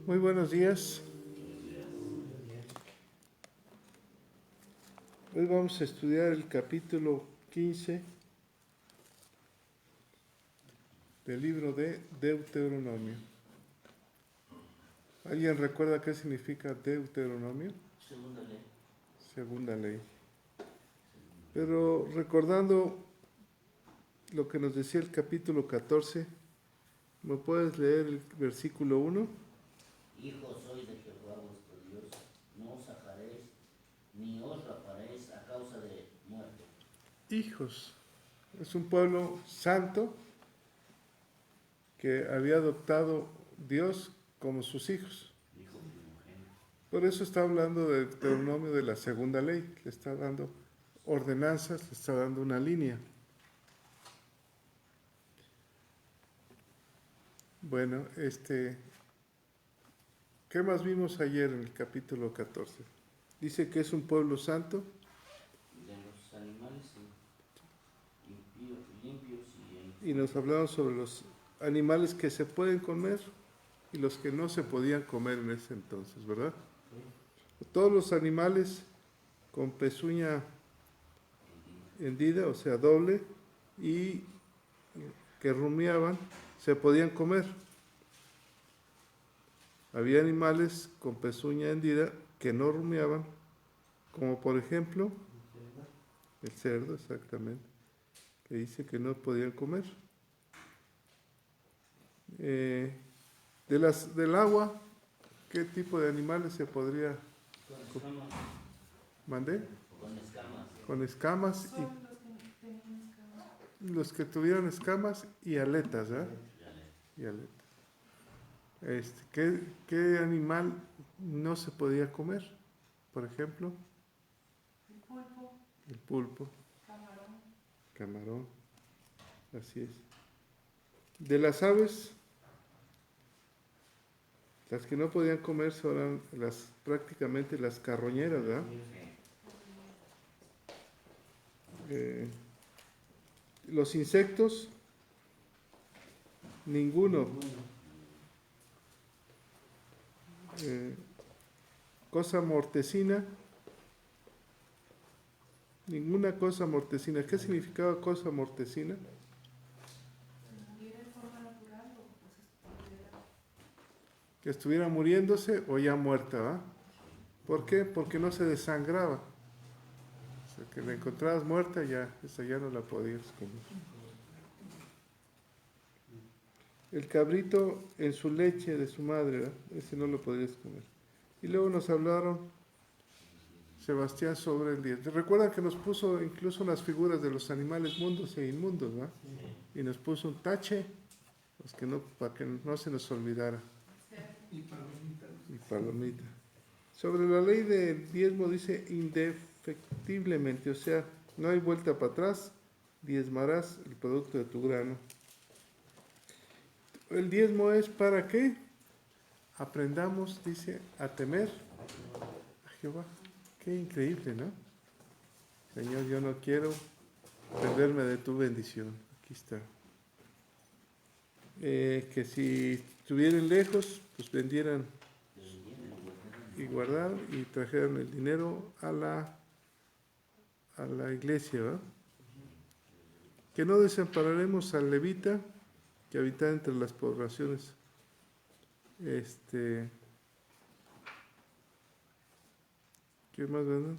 Muy buenos días. Hoy vamos a estudiar el capítulo 15 del libro de Deuteronomio. ¿Alguien recuerda qué significa Deuteronomio? Segunda ley. Segunda ley. Pero recordando lo que nos decía el capítulo 14, ¿me puedes leer el versículo 1? Hijos sois de Jehová vuestro Dios, no os ajaréis, ni os raparéis a causa de muerte. Hijos. Es un pueblo santo que había adoptado Dios como sus hijos. Hijo primogénito. Por eso está hablando del Deuteronomio de la segunda ley, le está dando ordenanzas, le está dando una línea. Bueno, ¿qué más vimos ayer en el capítulo 14? Dice que es un pueblo santo. De los animales limpios Y nos hablaron sobre los animales que se pueden comer y los que no se podían comer en ese entonces, ¿verdad? Todos los animales con pezuña hendida, o sea, doble, y que rumiaban, se podían comer. Había animales con pezuña hendida que no rumiaban, como por ejemplo el cerdo, exactamente, que dice que no podían comer. Del agua, ¿qué tipo de animales se podría con escamas. mandar? Con escamas. Con escamas y los que tuvieron escamas y aletas, ¿verdad? Y aletas. ¿Qué animal no se podía comer? Por ejemplo, el pulpo, camarón, así es. De las aves, las que no podían comer eran prácticamente las carroñeras, ¿verdad? Los insectos, ninguno. Cosa mortecina, ninguna cosa mortecina. ¿Qué significaba cosa mortecina? Que estuviera muriéndose o ya muerta, ¿va? ¿Por qué? Porque no se desangraba. O sea, que la encontrabas muerta, esa ya no la podías comer. El cabrito en su leche de su madre, ¿verdad? Ese no lo podías comer. Y luego nos hablaron Sebastián sobre el diezmo. Recuerdan que nos puso incluso unas figuras de los animales mundos e inmundos, ¿no? Y nos puso un tache, pues para que no se nos olvidara. Y palomita. Sobre la ley del diezmo dice indefectiblemente, o sea, no hay vuelta para atrás, diezmarás el producto de tu grano. El diezmo es para que aprendamos, dice, a temer a Jehová. Qué increíble, ¿no? Señor, yo no quiero perderme de tu bendición. Aquí está. Que si estuvieran lejos, pues vendieran y guardaran y trajeran el dinero a la iglesia, ¿verdad? Que no desampararemos al levita que habita entre las poblaciones. ¿Qué más, verdad?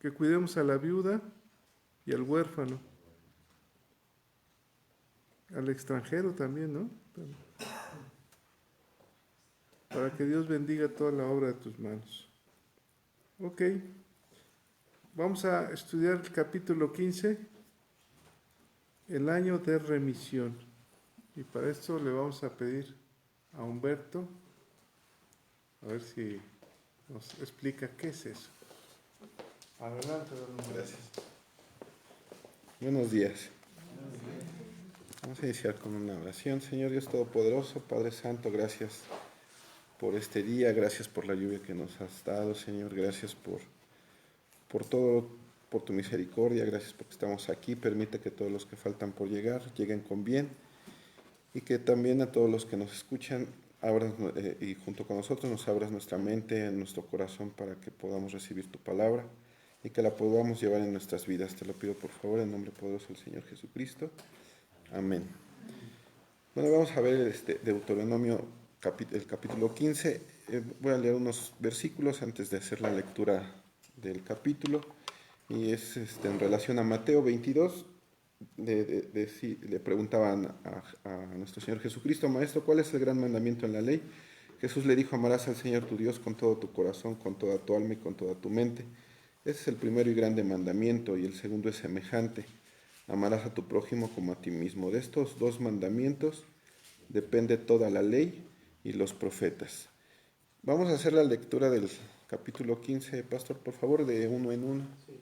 Que cuidemos a la viuda y al huérfano, al extranjero también, ¿no? Para que Dios bendiga toda la obra de tus manos. Ok, vamos a estudiar el capítulo 15, el año de remisión. Y para esto le vamos a pedir a Humberto, a ver si nos explica qué es eso. Adelante, don Humberto. Gracias. Buenos días. Vamos a iniciar con una oración. Señor Dios Todopoderoso, Padre Santo, gracias por este día, gracias por la lluvia que nos has dado, Señor, gracias por todo, por tu misericordia, gracias porque estamos aquí. Permite que todos los que faltan por llegar lleguen con bien y que también a todos los que nos escuchan abras, y junto con nosotros nos abras nuestra mente, nuestro corazón para que podamos recibir tu palabra y que la podamos llevar en nuestras vidas. Te lo pido por favor en nombre poderoso del Señor Jesucristo. Amén. Bueno, vamos a ver Deuteronomio, el capítulo 15. Voy a leer unos versículos antes de hacer la lectura del capítulo. Y es en relación a Mateo 22. Le preguntaban a nuestro Señor Jesucristo: Maestro, ¿cuál es el gran mandamiento en la ley? Jesús le dijo: amarás al Señor tu Dios con todo tu corazón, con toda tu alma y con toda tu mente. Ese es el primero y grande mandamiento, y el segundo es semejante: amarás a tu prójimo como a ti mismo. De estos dos mandamientos depende toda la ley y los profetas. Vamos a hacer la lectura del capítulo 15, Pastor, por favor, de uno en uno. Sí.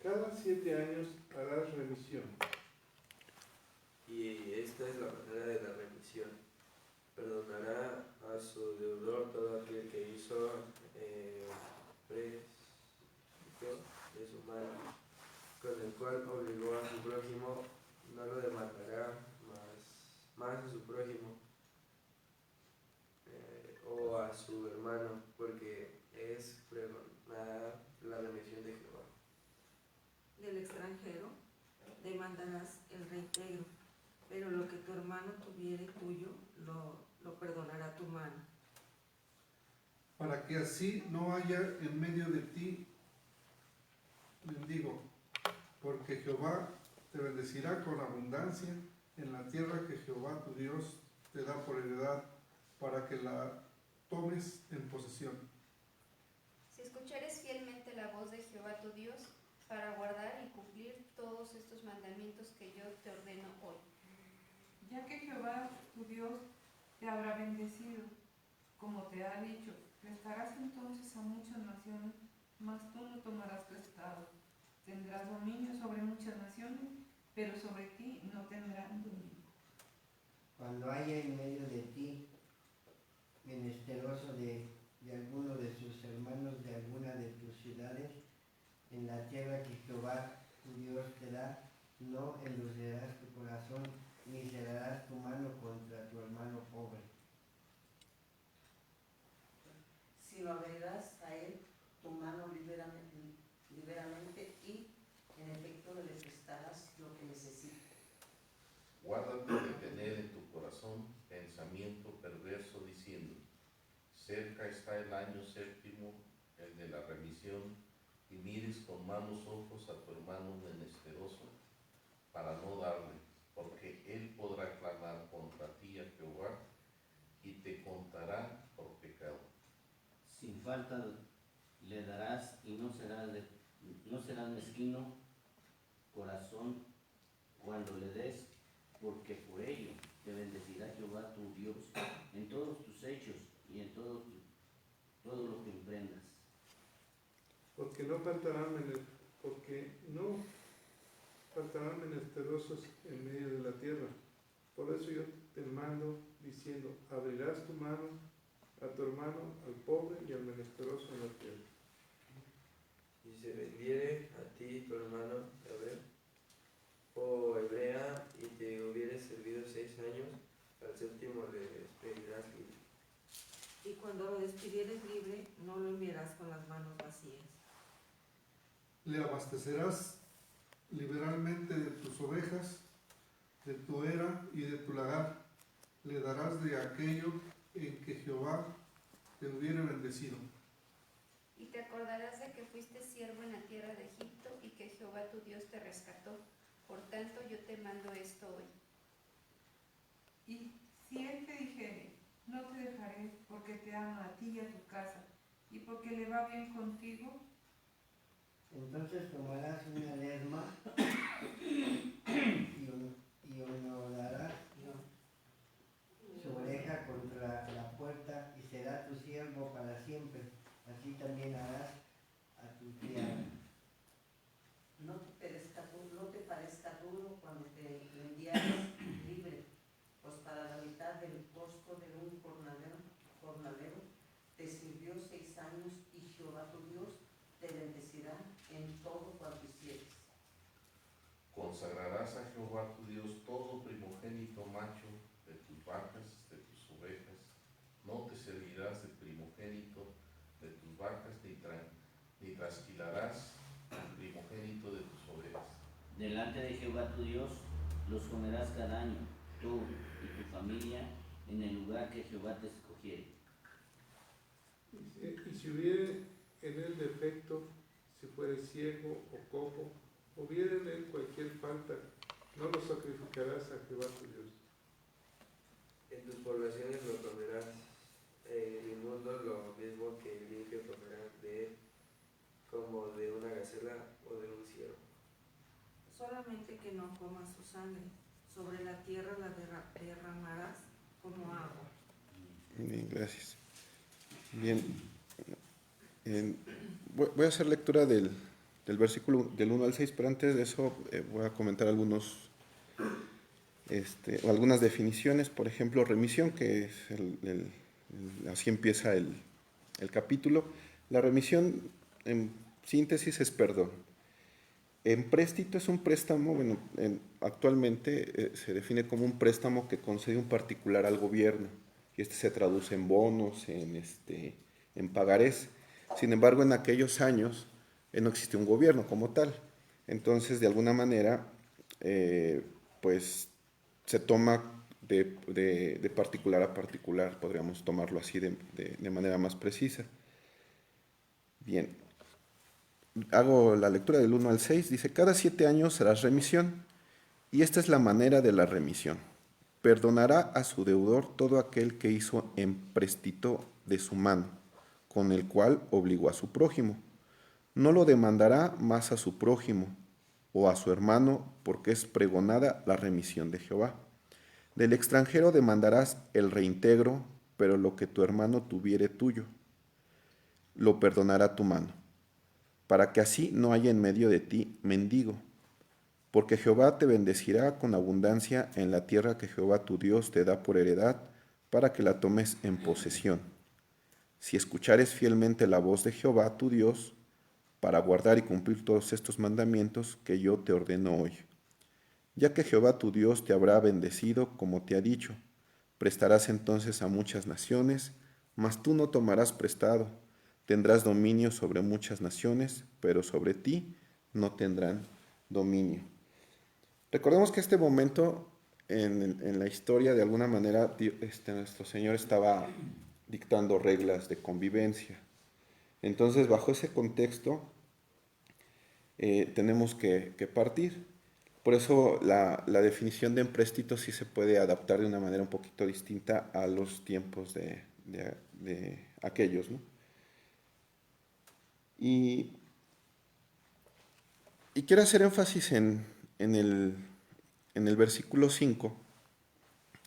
Cada 7 años harás remisión. Y esta es la manera de la remisión: perdonará a su deudor todo aquel que hizo precio de su mano, con el cual obligó a su prójimo, no lo demandará más a su prójimo o a su hermano, porque es pregonada la remisión de Jehová. Del extranjero demandarás el reintegro, pero lo que tu hermano tuviere tuyo, lo perdonará tu mano. Para que así no haya en medio de ti mendigo, porque Jehová te bendecirá con abundancia en la tierra que Jehová tu Dios te da por heredad, para que la tomes en posesión. Si escuchares fielmente la voz de Jehová tu Dios, para guardar y cumplir todos estos mandamientos que yo te ordeno hoy. Ya que Jehová tu Dios te habrá bendecido, como te ha dicho, prestarás entonces a muchas naciones, mas tú no tomarás prestado. Tendrás dominio sobre muchas naciones, pero sobre ti no tendrán dominio. Cuando haya en medio de ti menesteroso de alguno de sus hermanos de alguna de tus ciudades, en la tierra que Jehová tu Dios te da, no endurcerás tu corazón, ni cerrarás tu mano contra tu hermano pobre. Sino abrirás a él tu mano liberamente y en efecto le prestarás lo que necesite. Guárdate de tener en tu corazón pensamiento perverso diciendo: cerca está el año séptimo, el de la remisión, y mires con malos ojos a tu hermano menesteroso, para no darle, porque él podrá clamar contra ti a Jehová, y te contará por pecado. Sin falta le darás y no serás mezquino corazón cuando le des, porque por ello te bendecirá Jehová tu Dios en todos tus hechos y en todo lo que emprendas. Porque no faltarán menesterosos en medio de la tierra. Por eso yo te mando diciendo: abrirás tu mano a tu hermano, al pobre y al menesteroso en la tierra. Y se vendiere a ti tu hermano hebreo o hebrea, y te hubieres servido 6 años, al séptimo le despedirás libre. Y cuando lo despidieres libre, no lo enviarás con las manos vacías. Le abastecerás liberalmente de tus ovejas, de tu era y de tu lagar. Le darás de aquello en que Jehová te hubiere bendecido. Y te acordarás de que fuiste siervo en la tierra de Egipto y que Jehová tu Dios te rescató. Por tanto, yo te mando esto hoy. Y si él te dijere, no te dejaré, porque te amo a ti y a tu casa, y porque le va bien contigo, Entonces tomarás una lerma y honorarás su oreja contra la puerta, y será tu siervo para siempre. Así también harás a tu criado. No te parezca duro cuando te enviares libre, pues para la mitad del costo de un jornalero te sirvió 6 años, y Jehová tu Dios te bendecirá en todo cuanto hicieres. Consagrarás a Jehová tu Dios todo primogénito delante de Jehová tu Dios los comerás cada año, tú y tu familia, en el lugar que Jehová te escogiere. Y si hubiere en él defecto, si fuere ciego o cojo, o hubiere en él cualquier falta, no lo sacrificarás a Jehová tu Dios. En tus poblaciones lo comerás, el inmundo lo mismo que el limpio comerá de él, como de una gacela o de un ciervo. Solamente que no comas su sangre, sobre la tierra la derramarás como agua. Bien, gracias. Bien, voy a hacer lectura del versículo del 1 al 6, pero antes de eso voy a comentar algunas definiciones. Por ejemplo, remisión, que es así empieza el capítulo. La remisión, en síntesis, es perdón. Empréstito es un préstamo, bueno, actualmente se define como un préstamo que concede un particular al gobierno, y este se traduce en bonos, en pagarés. Sin embargo, en aquellos años no existía un gobierno como tal. Entonces, de alguna manera, pues se toma de particular a particular, podríamos tomarlo así de manera más precisa. Bien, hago la lectura del 1 al 6, dice: cada 7 años harás remisión, y esta es la manera de la remisión. Perdonará a su deudor todo aquel que hizo empréstito de su mano, con el cual obligó a su prójimo. No lo demandará más a su prójimo o a su hermano, porque es pregonada la remisión de Jehová. Del extranjero demandarás el reintegro, pero lo que tu hermano tuviere tuyo, lo perdonará tu mano, para que así no haya en medio de ti mendigo. Porque Jehová te bendecirá con abundancia en la tierra que Jehová tu Dios te da por heredad, para que la tomes en posesión. Si escuchares fielmente la voz de Jehová tu Dios, para guardar y cumplir todos estos mandamientos que yo te ordeno hoy. Ya que Jehová tu Dios te habrá bendecido, como te ha dicho, prestarás entonces a muchas naciones, mas tú no tomarás prestado. Tendrás dominio sobre muchas naciones, pero sobre ti no tendrán dominio. Recordemos que este momento en la historia, de alguna manera, nuestro Señor estaba dictando reglas de convivencia. Entonces, bajo ese contexto, tenemos que partir. Por eso la definición de empréstito sí se puede adaptar de una manera un poquito distinta a los tiempos de aquellos, ¿no? Y quiero hacer énfasis en el versículo 5,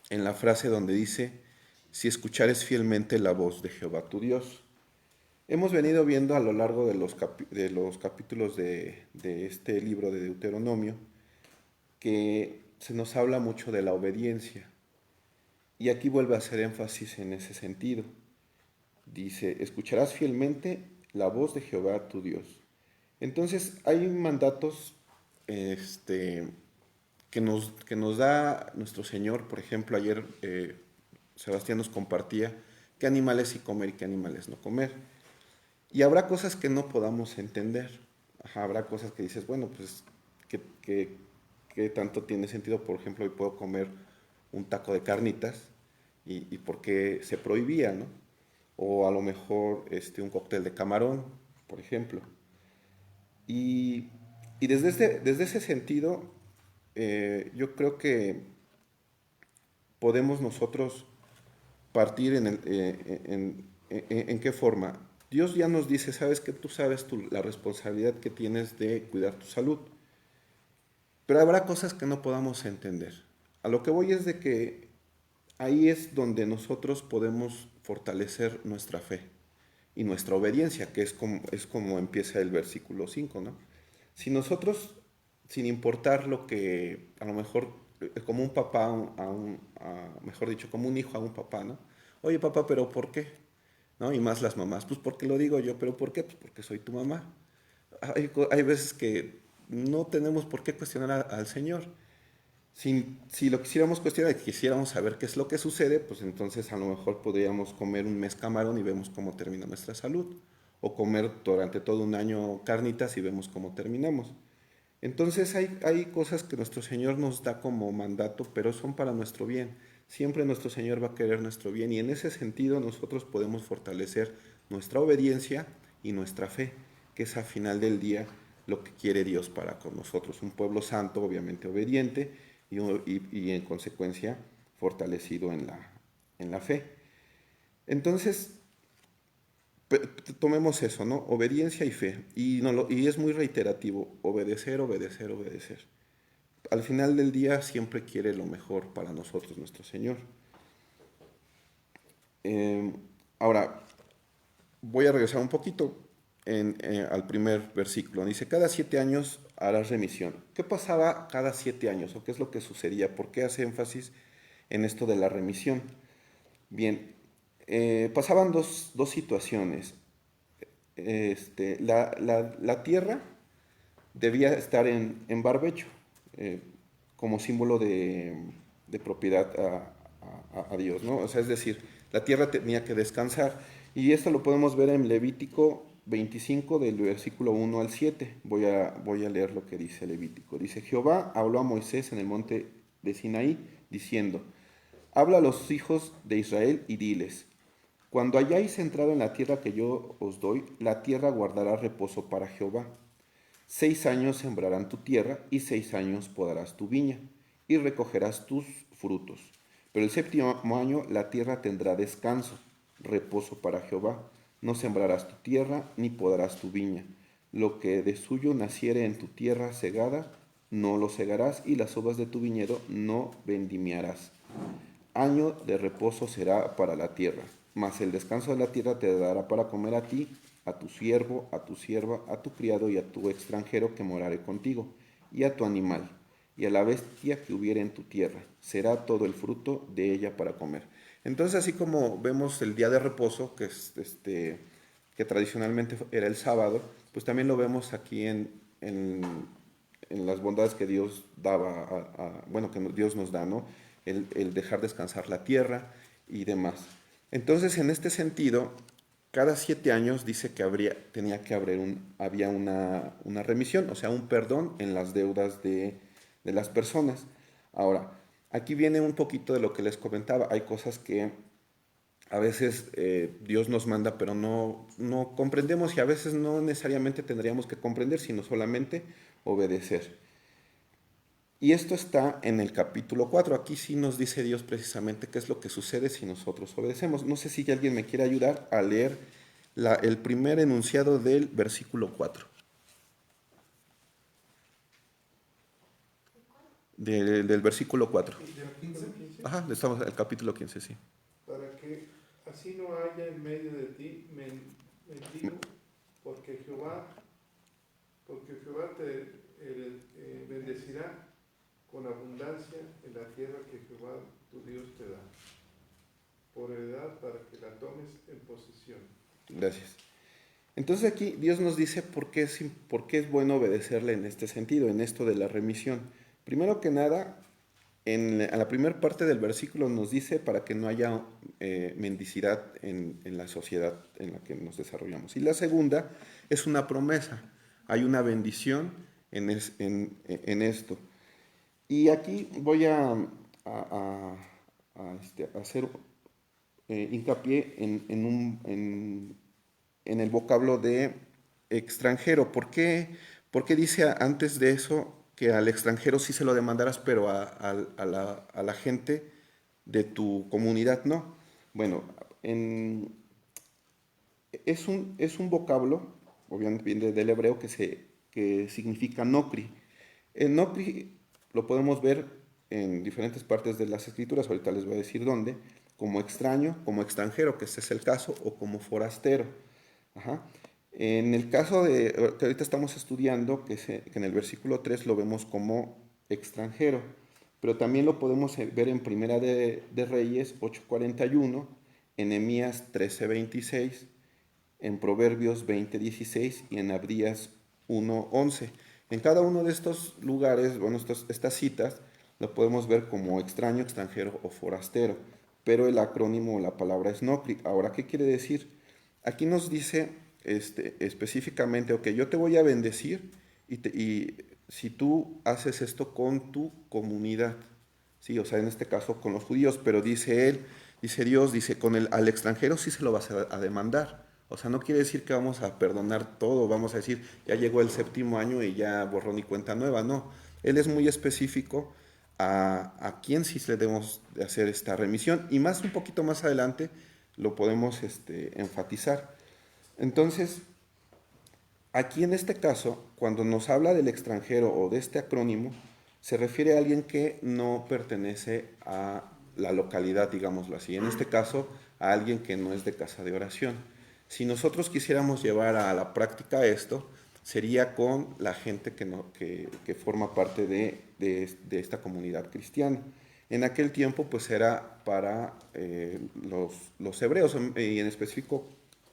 en la frase donde dice: si escuchares fielmente la voz de Jehová tu Dios. Hemos venido viendo a lo largo de los capítulos de este libro de Deuteronomio que se nos habla mucho de la obediencia. Y aquí vuelve a hacer énfasis en ese sentido. Dice: escucharás fielmente la voz de Jehová tu Dios. Entonces hay mandatos que nos da nuestro Señor. Por ejemplo, ayer Sebastián nos compartía qué animales sí comer y qué animales no comer. Y habrá cosas que no podamos entender. Habrá cosas que dices, bueno, pues, ¿qué tanto tiene sentido? Por ejemplo, hoy puedo comer un taco de carnitas y por qué se prohibía, ¿no? O a lo mejor un cóctel de camarón, por ejemplo. Y desde ese sentido, yo creo que podemos nosotros partir en qué forma. Dios ya nos dice: sabes que tú sabes la responsabilidad que tienes de cuidar tu salud. Pero habrá cosas que no podamos entender. A lo que voy es de que ahí es donde nosotros podemos fortalecer nuestra fe y nuestra obediencia, que es como empieza el versículo 5, ¿no? Si nosotros, sin importar lo que, a lo mejor, como un papá, mejor dicho, como un hijo a un papá, ¿no? Oye, papá, ¿pero por qué? ¿No? Y más las mamás, pues porque lo digo yo. ¿Pero por qué? Pues porque soy tu mamá. Hay veces que no tenemos por qué cuestionar al Señor. Si lo quisiéramos cuestionar y quisiéramos saber qué es lo que sucede, pues entonces a lo mejor podríamos comer un mes camarón y vemos cómo termina nuestra salud. O comer durante todo un año carnitas y vemos cómo terminamos. Entonces hay cosas que nuestro Señor nos da como mandato, pero son para nuestro bien. Siempre nuestro Señor va a querer nuestro bien y en ese sentido nosotros podemos fortalecer nuestra obediencia y nuestra fe, que es al final del día lo que quiere Dios para con nosotros. Un pueblo santo, obviamente obediente y en consecuencia fortalecido en la fe. Entonces, tomemos eso, ¿no? Obediencia y fe. Y es muy reiterativo, obedecer, obedecer, obedecer. Al final del día siempre quiere lo mejor para nosotros, nuestro Señor. Ahora, voy a regresar un poquito al primer versículo. Dice, cada 7 años harás remisión. ¿Qué pasaba cada 7 años? ¿O qué es lo que sucedía? ¿Por qué hace énfasis en esto de la remisión? Bien, pasaban dos situaciones. La tierra debía estar en barbecho, como símbolo de propiedad a Dios, ¿no? O sea, es decir, la tierra tenía que descansar. Y esto lo podemos ver en Levítico 25, del versículo 1 al 7. Voy a leer lo que dice Levítico. Dice, Jehová habló a Moisés en el monte de Sinaí, diciendo, habla a los hijos de Israel y diles, cuando hayáis entrado en la tierra que yo os doy, la tierra guardará reposo para Jehová. 6 años sembrarán tu tierra y 6 años podarás tu viña y recogerás tus frutos. Pero el 7º año la tierra tendrá descanso, reposo para Jehová. No sembrarás tu tierra ni podarás tu viña. Lo que de suyo naciere en tu tierra segada, no lo segarás y las uvas de tu viñedo no vendimiarás. Año de reposo será para la tierra, mas el descanso de la tierra te dará para comer a ti, a tu siervo, a tu sierva, a tu criado y a tu extranjero que morare contigo, y a tu animal, y a la bestia que hubiere en tu tierra. Será todo el fruto de ella para comer. Entonces, así como vemos el día de reposo, que tradicionalmente era el sábado, pues también lo vemos aquí en las bondades que Dios daba, que Dios nos da, ¿no? El dejar descansar la tierra y demás. Entonces, en este sentido, cada 7 años dice que había una remisión, o sea, un perdón en las deudas de las personas. Ahora, aquí viene un poquito de lo que les comentaba. Hay cosas que a veces Dios nos manda, pero no comprendemos y a veces no necesariamente tendríamos que comprender, sino solamente obedecer. Y esto está en el capítulo 4. Aquí sí nos dice Dios precisamente qué es lo que sucede si nosotros obedecemos. No sé si alguien me quiere ayudar a leer el primer enunciado del versículo 4. Del versículo 4. ¿Del 15? Ajá, estamos en el capítulo 15, sí. Para que así no haya en medio de ti mendigo, porque Jehová te bendecirá con abundancia en la tierra que Jehová tu Dios te da, por heredad para que la tomes en posesión. Gracias. Entonces aquí Dios nos dice por qué es bueno obedecerle en este sentido, en esto de la remisión. Primero que nada, a la primera parte del versículo nos dice para que no haya mendicidad en la sociedad en la que nos desarrollamos. Y la segunda es una promesa, hay una bendición en esto. Y aquí voy a hacer hincapié en el vocablo de extranjero. ¿Por qué dice antes de eso que al extranjero sí se lo demandarás, pero a la gente de tu comunidad no? Bueno, es un vocablo, obviamente viene del hebreo, que significa nocri. El nocri lo podemos ver en diferentes partes de las escrituras, ahorita les voy a decir dónde, como extraño, como extranjero, que ese es el caso, o como forastero. Ajá. En el caso que ahorita estamos estudiando, que en el versículo 3 lo vemos como extranjero, pero también lo podemos ver en Primera de Reyes 8:41, en Nehemías 13:26, en Proverbios 20:16 y en Abdías 1:11. En cada uno de estos lugares, estas citas, lo podemos ver como extraño, extranjero o forastero, pero el acrónimo o la palabra es nocri. Ahora, ¿qué quiere decir? Aquí nos dice específicamente, ok, yo te voy a bendecir y si tú haces esto con tu comunidad, ¿sí? O sea, en este caso con los judíos, pero dice él, dice Dios, dice, al extranjero sí se lo vas a demandar. O sea, no quiere decir que vamos a perdonar todo, vamos a decir, ya llegó el 7º año y ya borrón y cuenta nueva, no. Él es muy específico a quién sí le debemos de hacer esta remisión, y más un poquito más adelante lo podemos enfatizar. Entonces, aquí en este caso, cuando nos habla del extranjero o de este acrónimo, se refiere a alguien que no pertenece a la localidad, digámoslo así. En este caso, a alguien que no es de casa de oración. Si nosotros quisiéramos llevar a la práctica esto, sería con la gente que forma parte de esta comunidad cristiana. En aquel tiempo, pues era para los hebreos, y en específico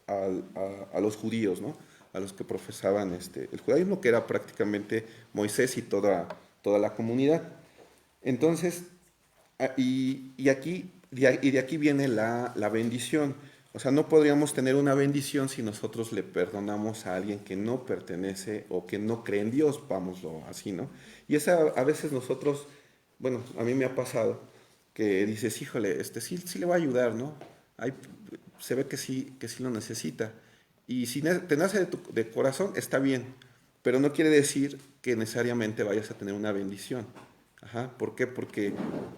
a los judíos, ¿no? A los que profesaban el judaísmo, que era prácticamente Moisés y toda la comunidad. Entonces, de aquí viene la bendición. O sea, no podríamos tener una bendición si nosotros le perdonamos a alguien que no pertenece o que no cree en Dios, vámoslo así, ¿no? Y esa a veces nosotros, bueno, a mí me ha pasado que dices, híjole, sí le va a ayudar, ¿no? Se ve que sí lo necesita. Y si te nace de corazón, está bien, pero no quiere decir que necesariamente vayas a tener una bendición. Ajá, ¿por qué? Porque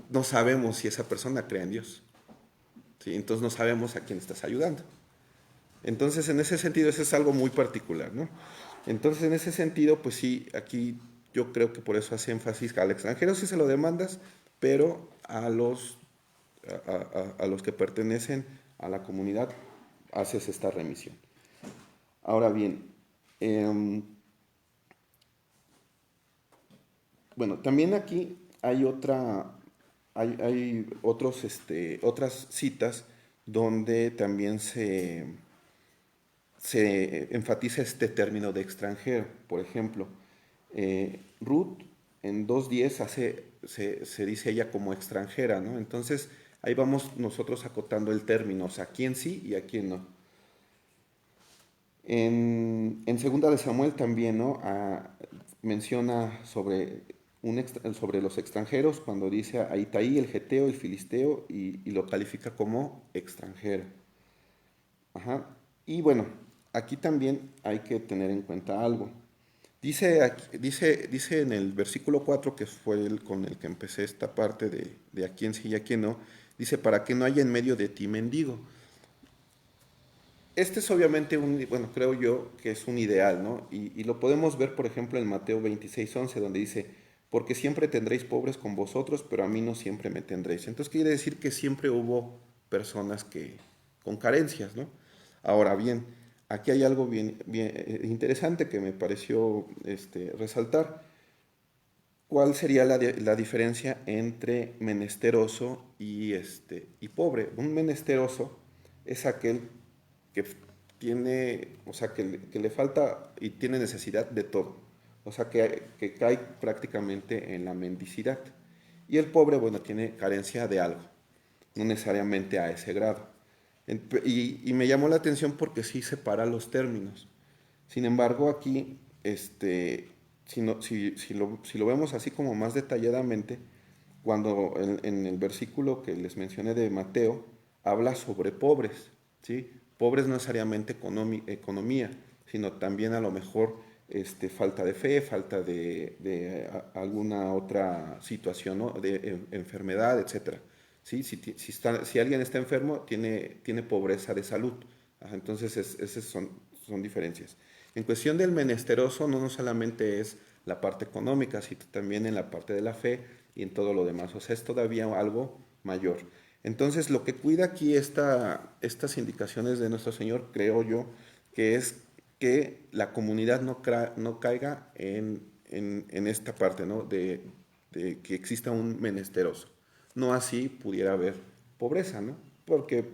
no sabemos si esa persona cree en Dios. ¿Sí? Entonces no sabemos a quién estás ayudando. Entonces, en ese sentido, eso es algo muy particular, ¿no? Entonces, en ese sentido, pues sí, aquí yo creo que por eso hace énfasis que al extranjero sí se lo demandas, pero a los que pertenecen a la comunidad haces esta remisión. Ahora bien, bueno, también aquí hay otras citas donde también se enfatiza este término de extranjero. Por ejemplo, Ruth en 2:10 se dice ella como extranjera, ¿no? Entonces ahí vamos nosotros acotando el término, o sea, a quién sí y a quién no. En 2 de Samuel también, ¿no? Menciona sobre los extranjeros cuando dice a Itaí, el geteo, el filisteo, y lo califica como extranjero. Ajá. Y bueno, aquí también hay que tener en cuenta algo. Dice en el versículo 4, que fue con el que empecé esta parte de a quién sí y a quién no, dice, para que no haya en medio de ti mendigo. Este es obviamente creo yo que es un ideal, ¿no? Y lo podemos ver, por ejemplo, en Mateo 26:11, donde dice, porque siempre tendréis pobres con vosotros, pero a mí no siempre me tendréis. Entonces quiere decir que siempre hubo personas con carencias, ¿no? Ahora bien, aquí hay algo bien interesante que me pareció resaltar. ¿Cuál sería la diferencia entre menesteroso y pobre? Un menesteroso es aquel que tiene, o sea, que le falta y tiene necesidad de todo. O sea, que cae prácticamente en la mendicidad. Y el pobre, bueno, tiene carencia de algo, no necesariamente a ese grado. Y me llamó la atención porque sí separa los términos. Sin embargo, aquí, si lo vemos así como más detalladamente, cuando en el versículo que les mencioné de Mateo, habla sobre pobres, ¿sí? Pobres no necesariamente economía, sino también a lo mejor falta de fe, falta de alguna otra situación, ¿no? De enfermedad, etc. ¿Sí? Si alguien está enfermo, tiene pobreza de salud. Entonces, esas son diferencias. En cuestión del menesteroso, no solamente es la parte económica, sino también en la parte de la fe y en todo lo demás. O sea, es todavía algo mayor. Entonces, lo que cuida aquí estas indicaciones de nuestro Señor, creo yo, que es que la comunidad no caiga en esta parte, ¿no? De que exista un menesteroso. No así pudiera haber pobreza, ¿no? Porque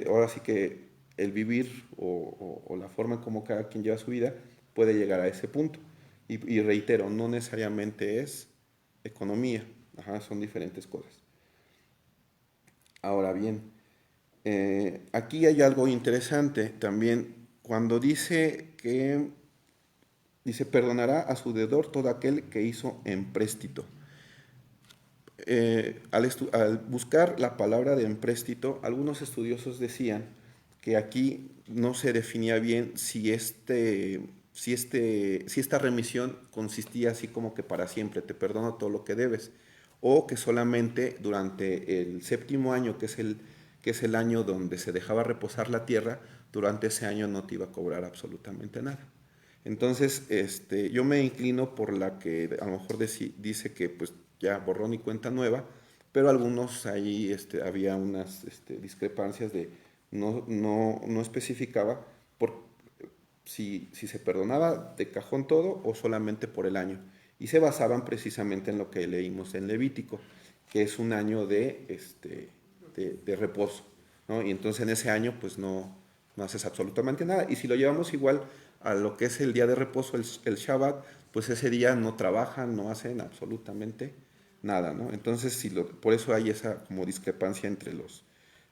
ahora sí que el vivir o la forma en cómo cada quien lleva su vida puede llegar a ese punto. Y reitero, no necesariamente es economía, son diferentes cosas. Ahora bien, aquí hay algo interesante también. Cuando dice que dice, perdonará a su deudor todo aquel que hizo empréstito. Al buscar la palabra de empréstito, algunos estudiosos decían que aquí no se definía bien si esta remisión consistía así como que para siempre, te perdono todo lo que debes, o que solamente durante el 7º año, que es el año donde se dejaba reposar la tierra, durante ese año no te iba a cobrar absolutamente nada. Entonces, yo me inclino por la que a lo mejor dice que pues ya borrón y cuenta nueva, pero algunos ahí había unas discrepancias de no especificaba por si se perdonaba de cajón todo o solamente por el año. Y se basaban precisamente en lo que leímos en Levítico, que es un año de reposo, ¿no? Y entonces en ese año pues no haces absolutamente nada. Y si lo llevamos igual a lo que es el día de reposo, el Shabbat, pues ese día no trabajan, no hacen absolutamente nada, ¿no? Entonces, por eso hay esa como discrepancia entre los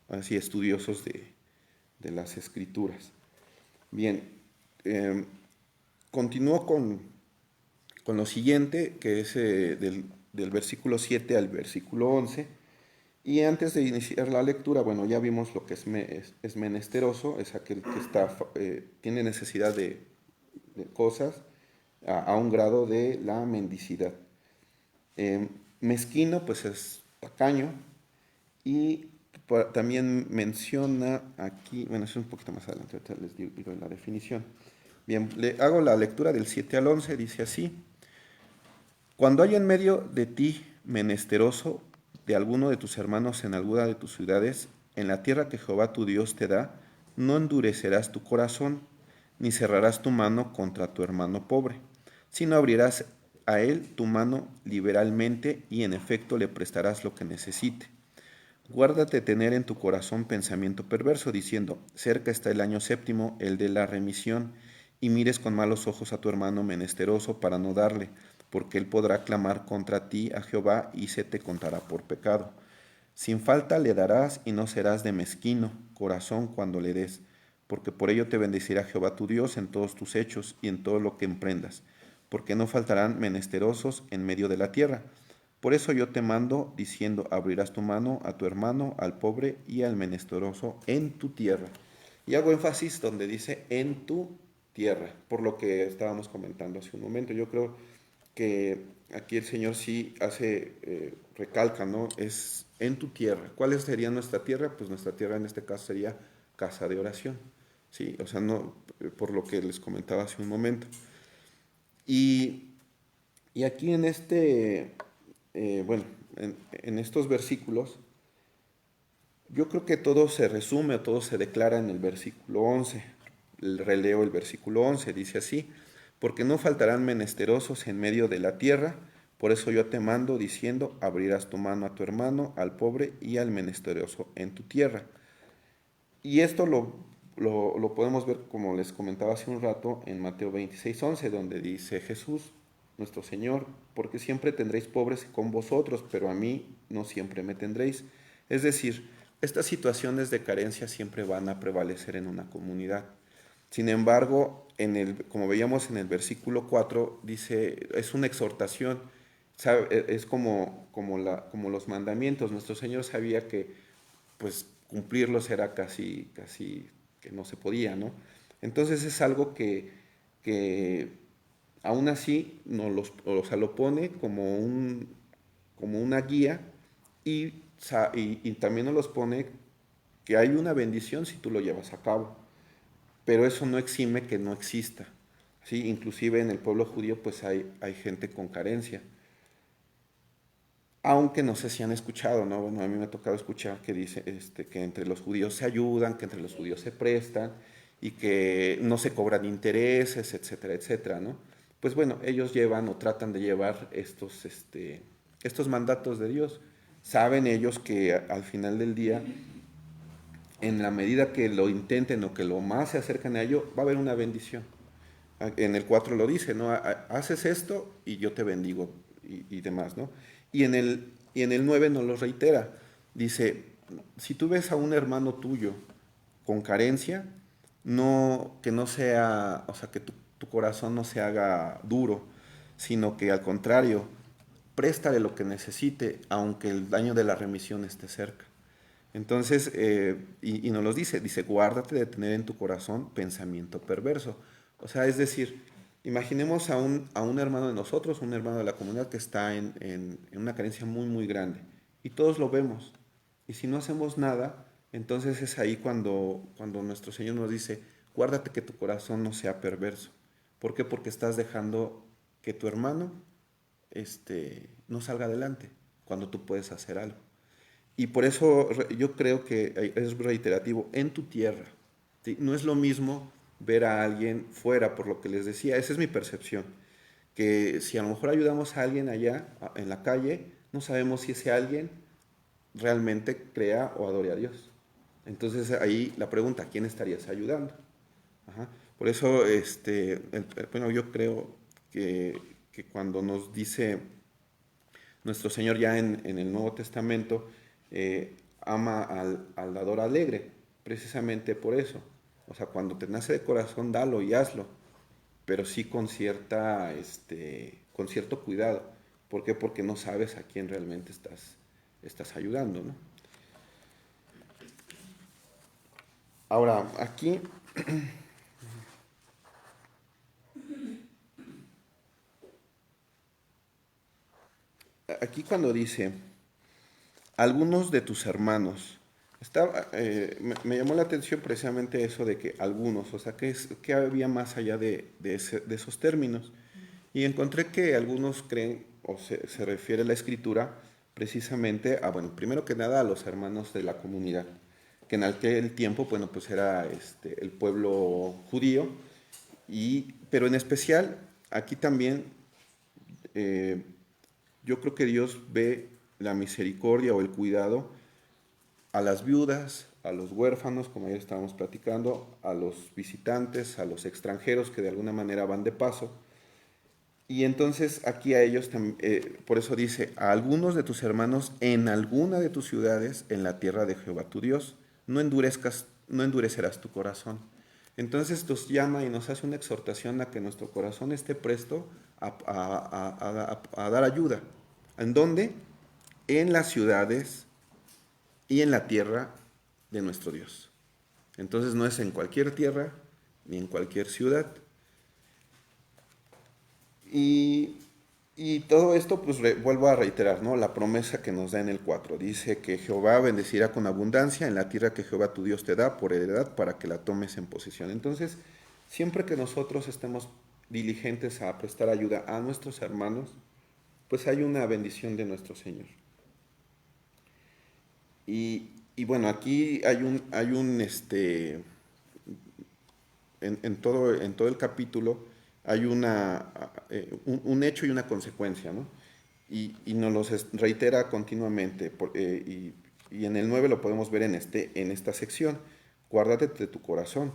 así, estudiosos de las escrituras. Bien, continúo con lo siguiente, que es del versículo 7 al versículo 11. Y antes de iniciar la lectura, bueno, ya vimos lo que es menesteroso, es aquel que tiene necesidad de cosas a un grado de la mendicidad. Mezquino, pues es tacaño, y también menciona aquí, bueno, eso es un poquito más adelante, ahorita les digo la definición. Bien, le hago la lectura del 7 al 11, dice así: cuando haya en medio de ti menesteroso de alguno de tus hermanos en alguna de tus ciudades, en la tierra que Jehová tu Dios te da, no endurecerás tu corazón, ni cerrarás tu mano contra tu hermano pobre, sino abrirás a él tu mano liberalmente y en efecto le prestarás lo que necesite. Guárdate tener en tu corazón pensamiento perverso, diciendo, cerca está el año 7º, el de la remisión, y mires con malos ojos a tu hermano menesteroso para no darle, porque él podrá clamar contra ti a Jehová y se te contará por pecado. Sin falta le darás y no serás de mezquino corazón cuando le des, porque por ello te bendecirá Jehová tu Dios en todos tus hechos y en todo lo que emprendas, porque no faltarán menesterosos en medio de la tierra. Por eso yo te mando, diciendo, abrirás tu mano a tu hermano, al pobre y al menesteroso en tu tierra. Y hago énfasis donde dice en tu tierra, por lo que estábamos comentando hace un momento. Yo creo que aquí el Señor sí recalca, ¿no? Es en tu tierra. ¿Cuál sería nuestra tierra? Pues nuestra tierra en este caso sería casa de oración, ¿sí? O sea, no, por lo que les comentaba hace un momento. Y aquí en en estos versículos, yo creo que todo se resume o todo se declara en el versículo 11. Releo el versículo 11, dice así: porque no faltarán menesterosos en medio de la tierra, por eso yo te mando diciendo, abrirás tu mano a tu hermano, al pobre y al menesteroso en tu tierra. Y esto lo podemos ver, como les comentaba hace un rato, en Mateo 26:11, donde dice Jesús, nuestro Señor, porque siempre tendréis pobres con vosotros, pero a mí no siempre me tendréis. Es decir, estas situaciones de carencia siempre van a prevalecer en una comunidad. Sin embargo, como veíamos en el versículo 4, dice, es una exhortación, es como los mandamientos. Nuestro Señor sabía que pues cumplirlos era casi que no se podía, ¿no? Entonces es algo que aún así lo pone como una guía y también nos los pone que hay una bendición si tú lo llevas a cabo. Pero eso no exime que no exista, ¿sí? Inclusive en el pueblo judío pues hay gente con carencia. Aunque no sé si han escuchado, ¿no? Bueno, a mí me ha tocado escuchar que dice que entre los judíos se ayudan, que entre los judíos se prestan y que no se cobran intereses, etcétera, etcétera, ¿no? Pues bueno, ellos llevan o tratan de llevar estos mandatos de Dios. Saben ellos que al final del día, en la medida que lo intenten o que lo más se acercan a ello, va a haber una bendición. En el 4 lo dice, ¿no? Haces esto y yo te bendigo y demás, ¿no? Y en el 9 nos lo reitera. Dice, si tú ves a un hermano tuyo con carencia, que no sea, o sea, que tu tu corazón no se haga duro, sino que al contrario, préstale lo que necesite, aunque el daño de la remisión esté cerca. Entonces, y nos lo dice, guárdate de tener en tu corazón pensamiento perverso. O sea, es decir, imaginemos a un hermano de nosotros, un hermano de la comunidad que está en una carencia muy, muy grande. Y todos lo vemos. Y si no hacemos nada, entonces es ahí cuando nuestro Señor nos dice, guárdate que tu corazón no sea perverso. ¿Por qué? Porque estás dejando que tu hermano no salga adelante cuando tú puedes hacer algo. Y por eso yo creo que es reiterativo, en tu tierra. ¿Sí? No es lo mismo ver a alguien fuera, por lo que les decía, esa es mi percepción, que si a lo mejor ayudamos a alguien allá en la calle, no sabemos si ese alguien realmente crea o adore a Dios. Entonces ahí la pregunta, ¿a quién estarías ayudando? Ajá. Por eso, bueno, yo creo que cuando nos dice nuestro Señor ya en el Nuevo Testamento, ama al dador alegre, precisamente por eso. O sea, cuando te nace de corazón, dalo y hazlo, pero sí con cierto cuidado. ¿Por qué? Porque no sabes a quién realmente estás ayudando, ¿no? Ahora, aquí cuando dice, algunos de tus hermanos, me llamó la atención precisamente eso de que algunos, o sea, ¿qué había más allá de esos términos? Y encontré que algunos creen, o se refiere la escritura, precisamente a, bueno, primero que nada a los hermanos de la comunidad, que en aquel tiempo, bueno, pues era el pueblo judío, pero en especial aquí también yo creo que Dios ve la misericordia o el cuidado a las viudas, a los huérfanos, como ayer estábamos platicando, a los visitantes, a los extranjeros que de alguna manera van de paso. Y entonces aquí a ellos, por eso dice, a algunos de tus hermanos en alguna de tus ciudades, en la tierra de Jehová tu Dios, no endurecerás tu corazón. Entonces nos llama y nos hace una exhortación a que nuestro corazón esté presto a dar ayuda. ¿En dónde? En las ciudades y en la tierra de nuestro Dios. Entonces no es en cualquier tierra ni en cualquier ciudad. Y todo esto, pues vuelvo a reiterar, ¿no? La promesa que nos da en el 4. Dice que Jehová bendecirá con abundancia en la tierra que Jehová tu Dios te da por heredad para que la tomes en posesión. Entonces, siempre que nosotros estemos diligentes a prestar ayuda a nuestros hermanos, pues hay una bendición de nuestro Señor. Y bueno, aquí hay en todo el capítulo hay un hecho y una consecuencia, ¿no? Y nos los reitera continuamente, y en el 9 lo podemos ver en esta sección. Guárdate de tu corazón,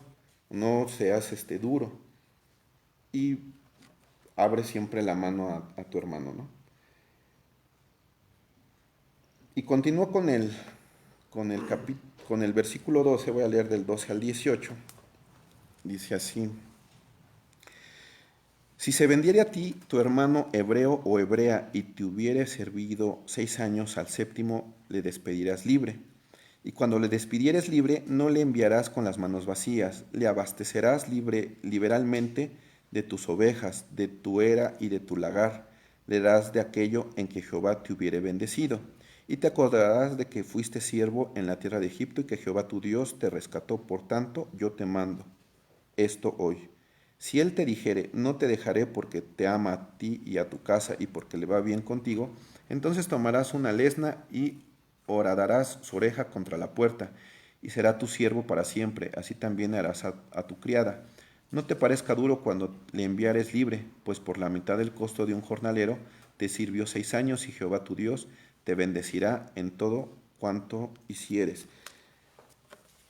no seas duro, y abre siempre la mano a tu hermano, ¿no? Y continúo con el versículo 12, voy a leer del 12 al 18. Dice así: si se vendiere a ti tu hermano hebreo o hebrea y te hubiere servido 6 años, al séptimo le despedirás libre. Y cuando le despidieres libre, no le enviarás con las manos vacías, le abastecerás liberalmente de tus ovejas, de tu era y de tu lagar, le das de aquello en que Jehová te hubiere bendecido. Y te acordarás de que fuiste siervo en la tierra de Egipto y que Jehová tu Dios te rescató. Por tanto, yo te mando esto hoy. Si él te dijere, no te dejaré porque te ama a ti y a tu casa y porque le va bien contigo, entonces tomarás una lesna y horadarás su oreja contra la puerta, y será tu siervo para siempre. Así también harás a tu criada. No te parezca duro cuando le enviares libre, pues por la mitad del costo de un jornalero te sirvió 6 años, y Jehová tu Dios te bendecirá en todo cuanto hicieres.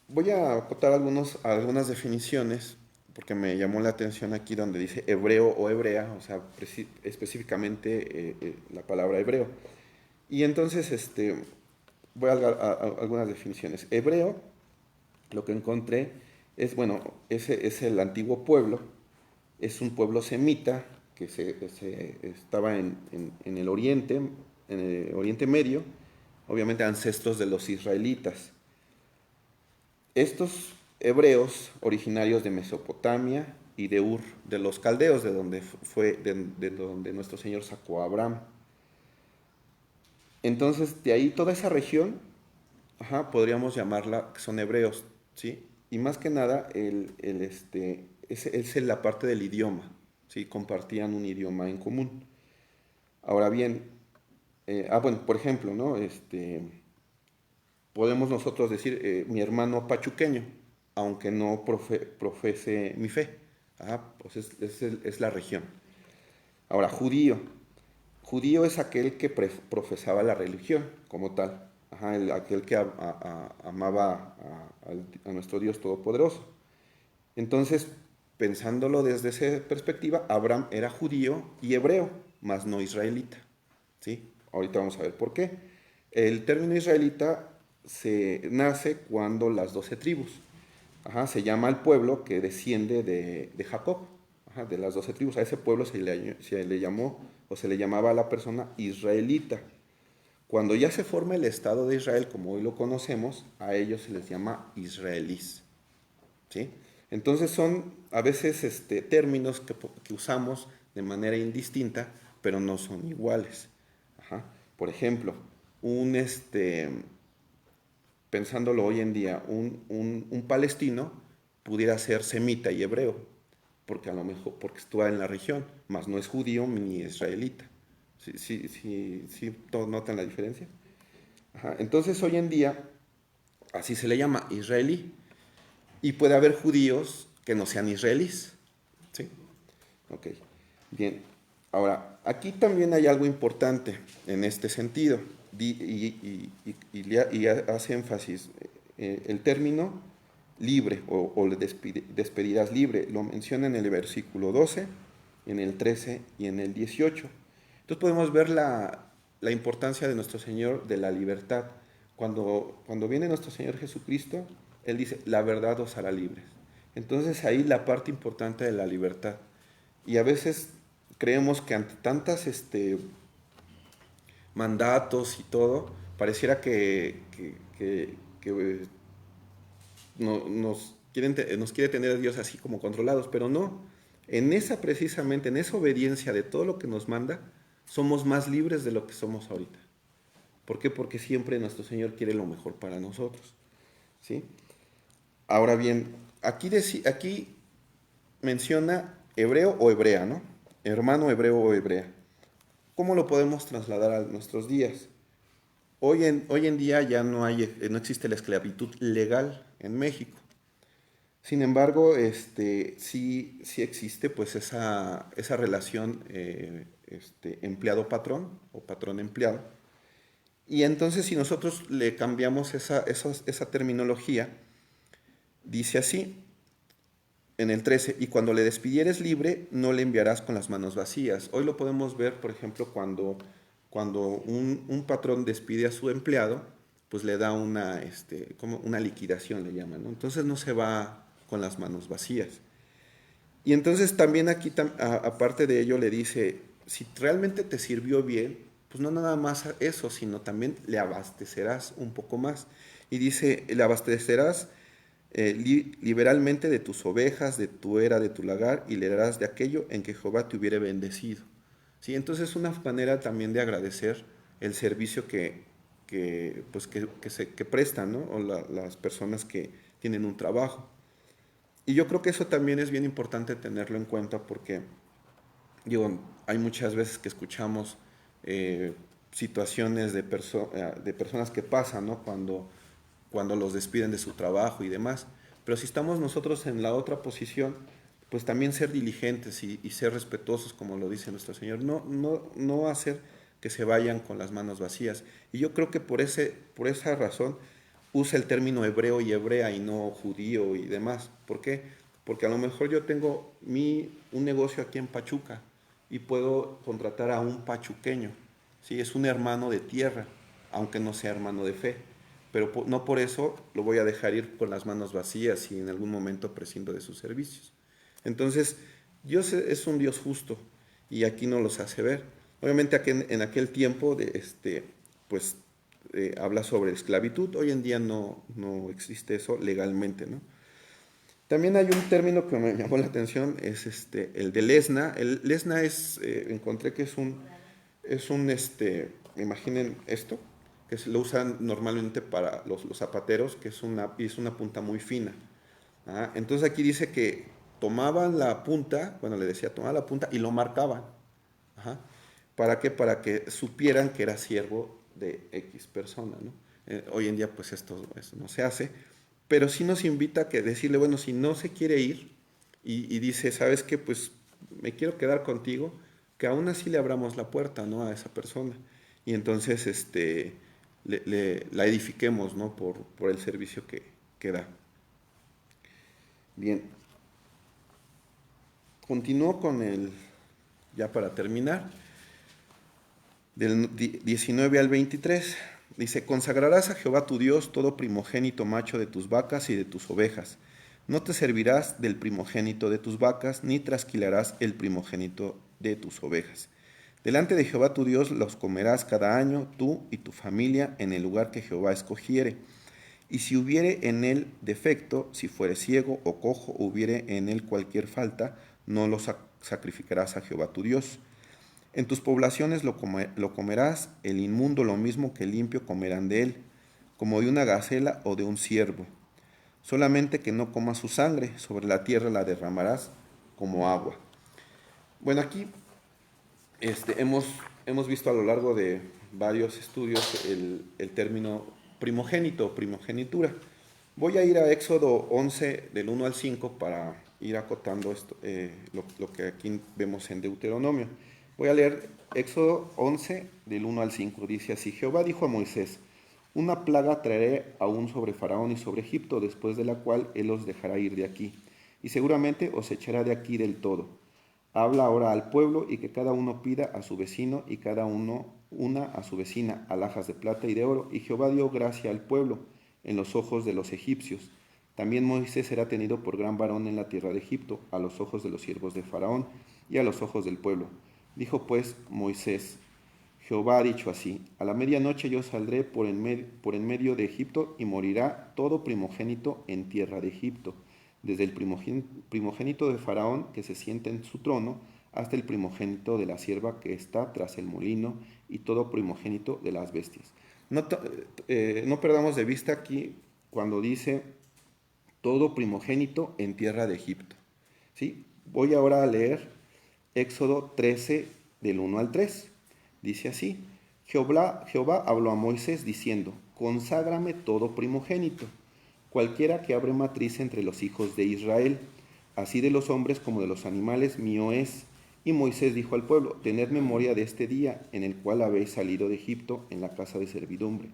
Voy a acotar algunas definiciones, porque me llamó la atención aquí donde dice hebreo o hebrea, o sea, específicamente la palabra hebreo. Y entonces voy a algunas definiciones. Hebreo, lo que encontré es, bueno, ese es el antiguo pueblo es un pueblo semita que estaba en el Oriente Medio, obviamente ancestros de los israelitas. Estos hebreos originarios de Mesopotamia y de Ur, de los caldeos, de donde nuestro Señor sacó a Abraham. Entonces, de ahí toda esa región, podríamos llamarla que son hebreos, ¿sí? Y más que nada, es la parte del idioma, ¿sí? Compartían un idioma en común. Ahora bien, bueno, por ejemplo, ¿no? Podemos nosotros decir mi hermano pachuqueño, aunque no profese mi fe. Pues es la región. Ahora, judío. Judío es aquel que profesaba la religión como tal. Aquel que amaba a nuestro Dios Todopoderoso. Entonces, pensándolo desde esa perspectiva, Abraham era judío y hebreo, mas no israelita. ¿Sí? Ahorita vamos a ver por qué. El término israelita nace cuando las 12 tribus. Se llama al pueblo que desciende de Jacob, de las 12 tribus. A ese pueblo se le llamó o se le llamaba a la persona israelita. Cuando ya se forma el Estado de Israel, como hoy lo conocemos, a ellos se les llama israelíes. ¿Sí? Entonces son a veces términos que usamos de manera indistinta, pero no son iguales. Por ejemplo, pensándolo hoy en día, un palestino pudiera ser semita y hebreo, porque a lo mejor porque estuvo en la región, mas no es judío ni israelita. ¿Sí notan la diferencia? Entonces hoy en día así se le llama israelí, y puede haber judíos que no sean israelíes. ¿Sí? Ok, bien. Ahora, aquí también hay algo importante en este sentido, y hace énfasis. El término libre o le despedirás libre lo menciona en el versículo 12, en el 13 y en el 18. Entonces podemos ver la importancia de nuestro Señor de la libertad. Cuando viene nuestro Señor Jesucristo, Él dice, la verdad os hará libres. Entonces ahí la parte importante de la libertad. Y a veces creemos que ante tantas mandatos y todo, pareciera que nos quiere tener a Dios así como controlados, pero no. Precisamente en esa obediencia de todo lo que nos manda, somos más libres de lo que somos ahorita. ¿Por qué? Porque siempre nuestro Señor quiere lo mejor para nosotros. ¿Sí? Ahora bien, aquí menciona hebreo o hebrea, ¿no? Hermano hebreo o hebrea. ¿Cómo lo podemos trasladar a nuestros días? Hoy en día ya no existe la esclavitud legal en México. Sin embargo, sí existe pues esa relación empleado-patrón o patrón-empleado. Y entonces si nosotros le cambiamos esa terminología, dice así, en el 13, y cuando le despidieres libre, no le enviarás con las manos vacías. Hoy lo podemos ver, por ejemplo, cuando un patrón despide a su empleado, pues le da como una liquidación, le llaman, ¿no? Entonces no se va con las manos vacías. Y entonces también aquí, aparte de ello, le dice, si realmente te sirvió bien, pues no nada más eso, sino también le abastecerás un poco más. Y dice, le abastecerás liberalmente de tus ovejas, de tu era, de tu lagar, y le darás de aquello en que Jehová te hubiere bendecido. ¿Sí? Entonces es una manera también de agradecer el servicio que prestan, ¿no? O las personas que tienen un trabajo. Y yo creo que eso también es bien importante tenerlo en cuenta porque, hay muchas veces que escuchamos situaciones de personas que pasan, ¿no? Cuando los despiden de su trabajo y demás. Pero si estamos nosotros en la otra posición, pues también ser diligentes y ser respetuosos, como lo dice nuestro Señor. No hacer que se vayan con las manos vacías. Y yo creo que por esa razón usa el término hebreo y hebrea y no judío y demás. ¿Por qué? Porque a lo mejor yo tengo un negocio aquí en Pachuca y puedo contratar a un pachuqueño. ¿Sí? Es un hermano de tierra, aunque no sea hermano de fe. Pero no por eso lo voy a dejar ir con las manos vacías y en algún momento prescindo de sus servicios. Entonces, Dios es un Dios justo y aquí nos los hace ver. Obviamente en aquel tiempo pues habla sobre esclavitud. Hoy en día no existe eso legalmente, ¿no? También hay un término que me llamó la atención, es el de lesna. El lesna encontré que imaginen esto, que lo usan normalmente para los zapateros, que es una punta muy fina. Entonces aquí dice que tomaban la punta, bueno, le decía, tomaban la punta y lo marcaban. Ajá. ¿Para qué? Para que supieran que era siervo de X persona, ¿no? Hoy en día pues esto no se hace, pero sí nos invita a decirle, bueno, si no se quiere ir y dice, ¿sabes qué? Pues me quiero quedar contigo, que aún así le abramos la puerta, ¿no? A esa persona. Y entonces la edifiquemos, ¿no? Por el servicio que da. Bien. Continúo con ya para terminar, del 19 al 23. Dice, consagrarás a Jehová tu Dios todo primogénito macho de tus vacas y de tus ovejas. No te servirás del primogénito de tus vacas, ni trasquilarás el primogénito de tus ovejas. Delante de Jehová tu Dios los comerás cada año, tú y tu familia, en el lugar que Jehová escogiere. Y si hubiere en él defecto, si fuere ciego o cojo, hubiere en él cualquier falta, no lo sacrificarás a Jehová tu Dios. En tus poblaciones lo comerás, el inmundo lo mismo que el limpio comerán de él, como de una gacela o de un ciervo. Solamente que no comas su sangre, sobre la tierra la derramarás como agua. Bueno, aquí hemos visto a lo largo de varios estudios el término primogénito, primogenitura. Voy a ir a Éxodo 11, del 1 al 5, para ir acotando esto, lo que aquí vemos en Deuteronomio. Voy a leer Éxodo 11, del 1 al 5. Dice así: Jehová dijo a Moisés: una plaga traeré aún sobre Faraón y sobre Egipto, después de la cual él os dejará ir de aquí, y seguramente os echará de aquí del todo. Habla ahora al pueblo, y que cada uno pida a su vecino, y cada uno una a su vecina, alhajas de plata y de oro. Y Jehová dio gracia al pueblo en los ojos de los egipcios. También Moisés será tenido por gran varón en la tierra de Egipto, a los ojos de los siervos de Faraón y a los ojos del pueblo. Dijo pues Moisés: Jehová ha dicho así: a la medianoche yo saldré por en medio de Egipto, y morirá todo primogénito en tierra de Egipto, desde el primogénito de Faraón que se sienta en su trono, hasta el primogénito de la sierva que está tras el molino, y todo primogénito de las bestias. No perdamos de vista aquí cuando dice todo primogénito en tierra de Egipto, ¿sí? Voy ahora a leer Éxodo 13, del 1 al 3. Dice así: Jehová habló a Moisés diciendo: conságrame todo primogénito, cualquiera que abre matriz entre los hijos de Israel, así de los hombres como de los animales, mío es. Y Moisés dijo al pueblo: tened memoria de este día en el cual habéis salido de Egipto en la casa de servidumbre,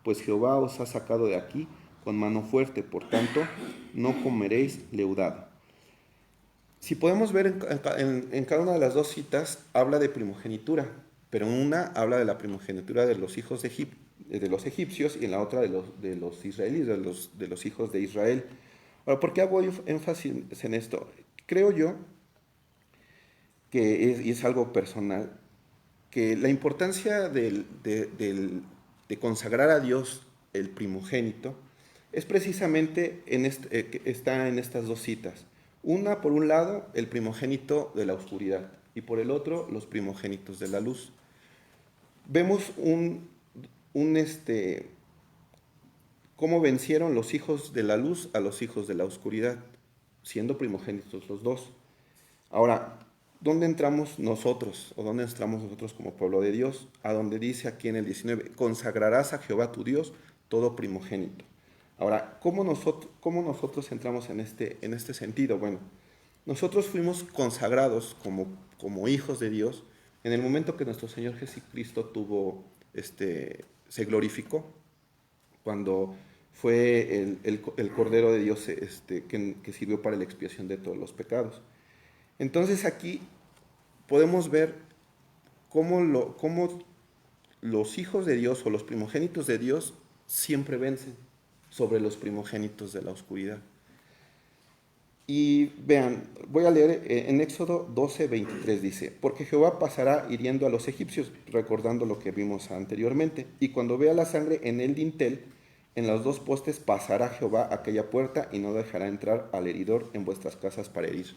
pues Jehová os ha sacado de aquí con mano fuerte, por tanto no comeréis leudado. Si podemos ver en cada una de las dos citas, habla de primogenitura, pero en una habla de la primogenitura de los hijos de los egipcios, y en la otra de los israelíes, de los hijos de Israel. Ahora, ¿por qué hago énfasis en esto? Creo yo que y es algo personal, que la importancia de consagrar a Dios el primogénito es precisamente está en estas dos citas. Una, por un lado, el primogénito de la oscuridad, y por el otro, los primogénitos de la luz. Vemos cómo vencieron los hijos de la luz a los hijos de la oscuridad, siendo primogénitos los dos. Ahora, ¿dónde entramos nosotros? ¿O dónde entramos nosotros como pueblo de Dios? A donde dice aquí en el 19, consagrarás a Jehová tu Dios todo primogénito. Ahora, ¿cómo nosotros entramos en este sentido? Bueno, nosotros fuimos consagrados como hijos de Dios en el momento que nuestro Señor Jesucristo se glorificó, cuando fue el Cordero de Dios que sirvió para la expiación de todos los pecados. Entonces aquí podemos ver cómo los hijos de Dios o los primogénitos de Dios siempre vencen sobre los primogénitos de la oscuridad. Y vean, voy a leer en Éxodo 12, 23 dice, porque Jehová pasará hiriendo a los egipcios, recordando lo que vimos anteriormente, y cuando vea la sangre en el dintel, en los dos postes pasará Jehová aquella puerta y no dejará entrar al heridor en vuestras casas para herir.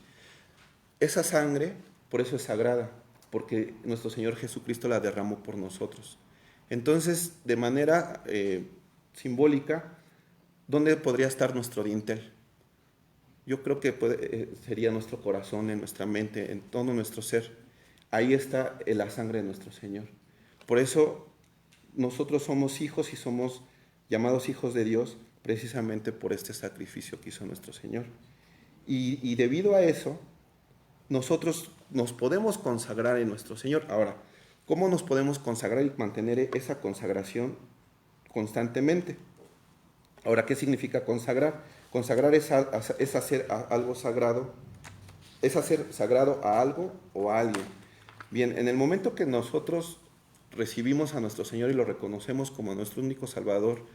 Esa sangre, por eso es sagrada, porque nuestro Señor Jesucristo la derramó por nosotros. Entonces, de manera simbólica, ¿dónde podría estar nuestro dintel? Yo creo que sería nuestro corazón, en nuestra mente, en todo nuestro ser. Ahí está la sangre de nuestro Señor. Por eso nosotros somos hijos y somos llamados hijos de Dios precisamente por este sacrificio que hizo nuestro Señor. Y debido a eso, nosotros nos podemos consagrar en nuestro Señor. Ahora, ¿cómo nos podemos consagrar y mantener esa consagración constantemente? Ahora, ¿qué significa consagrar? Consagrar es hacer algo sagrado, es hacer sagrado a algo o a alguien. Bien, en el momento que nosotros recibimos a nuestro Señor y lo reconocemos como nuestro único Salvador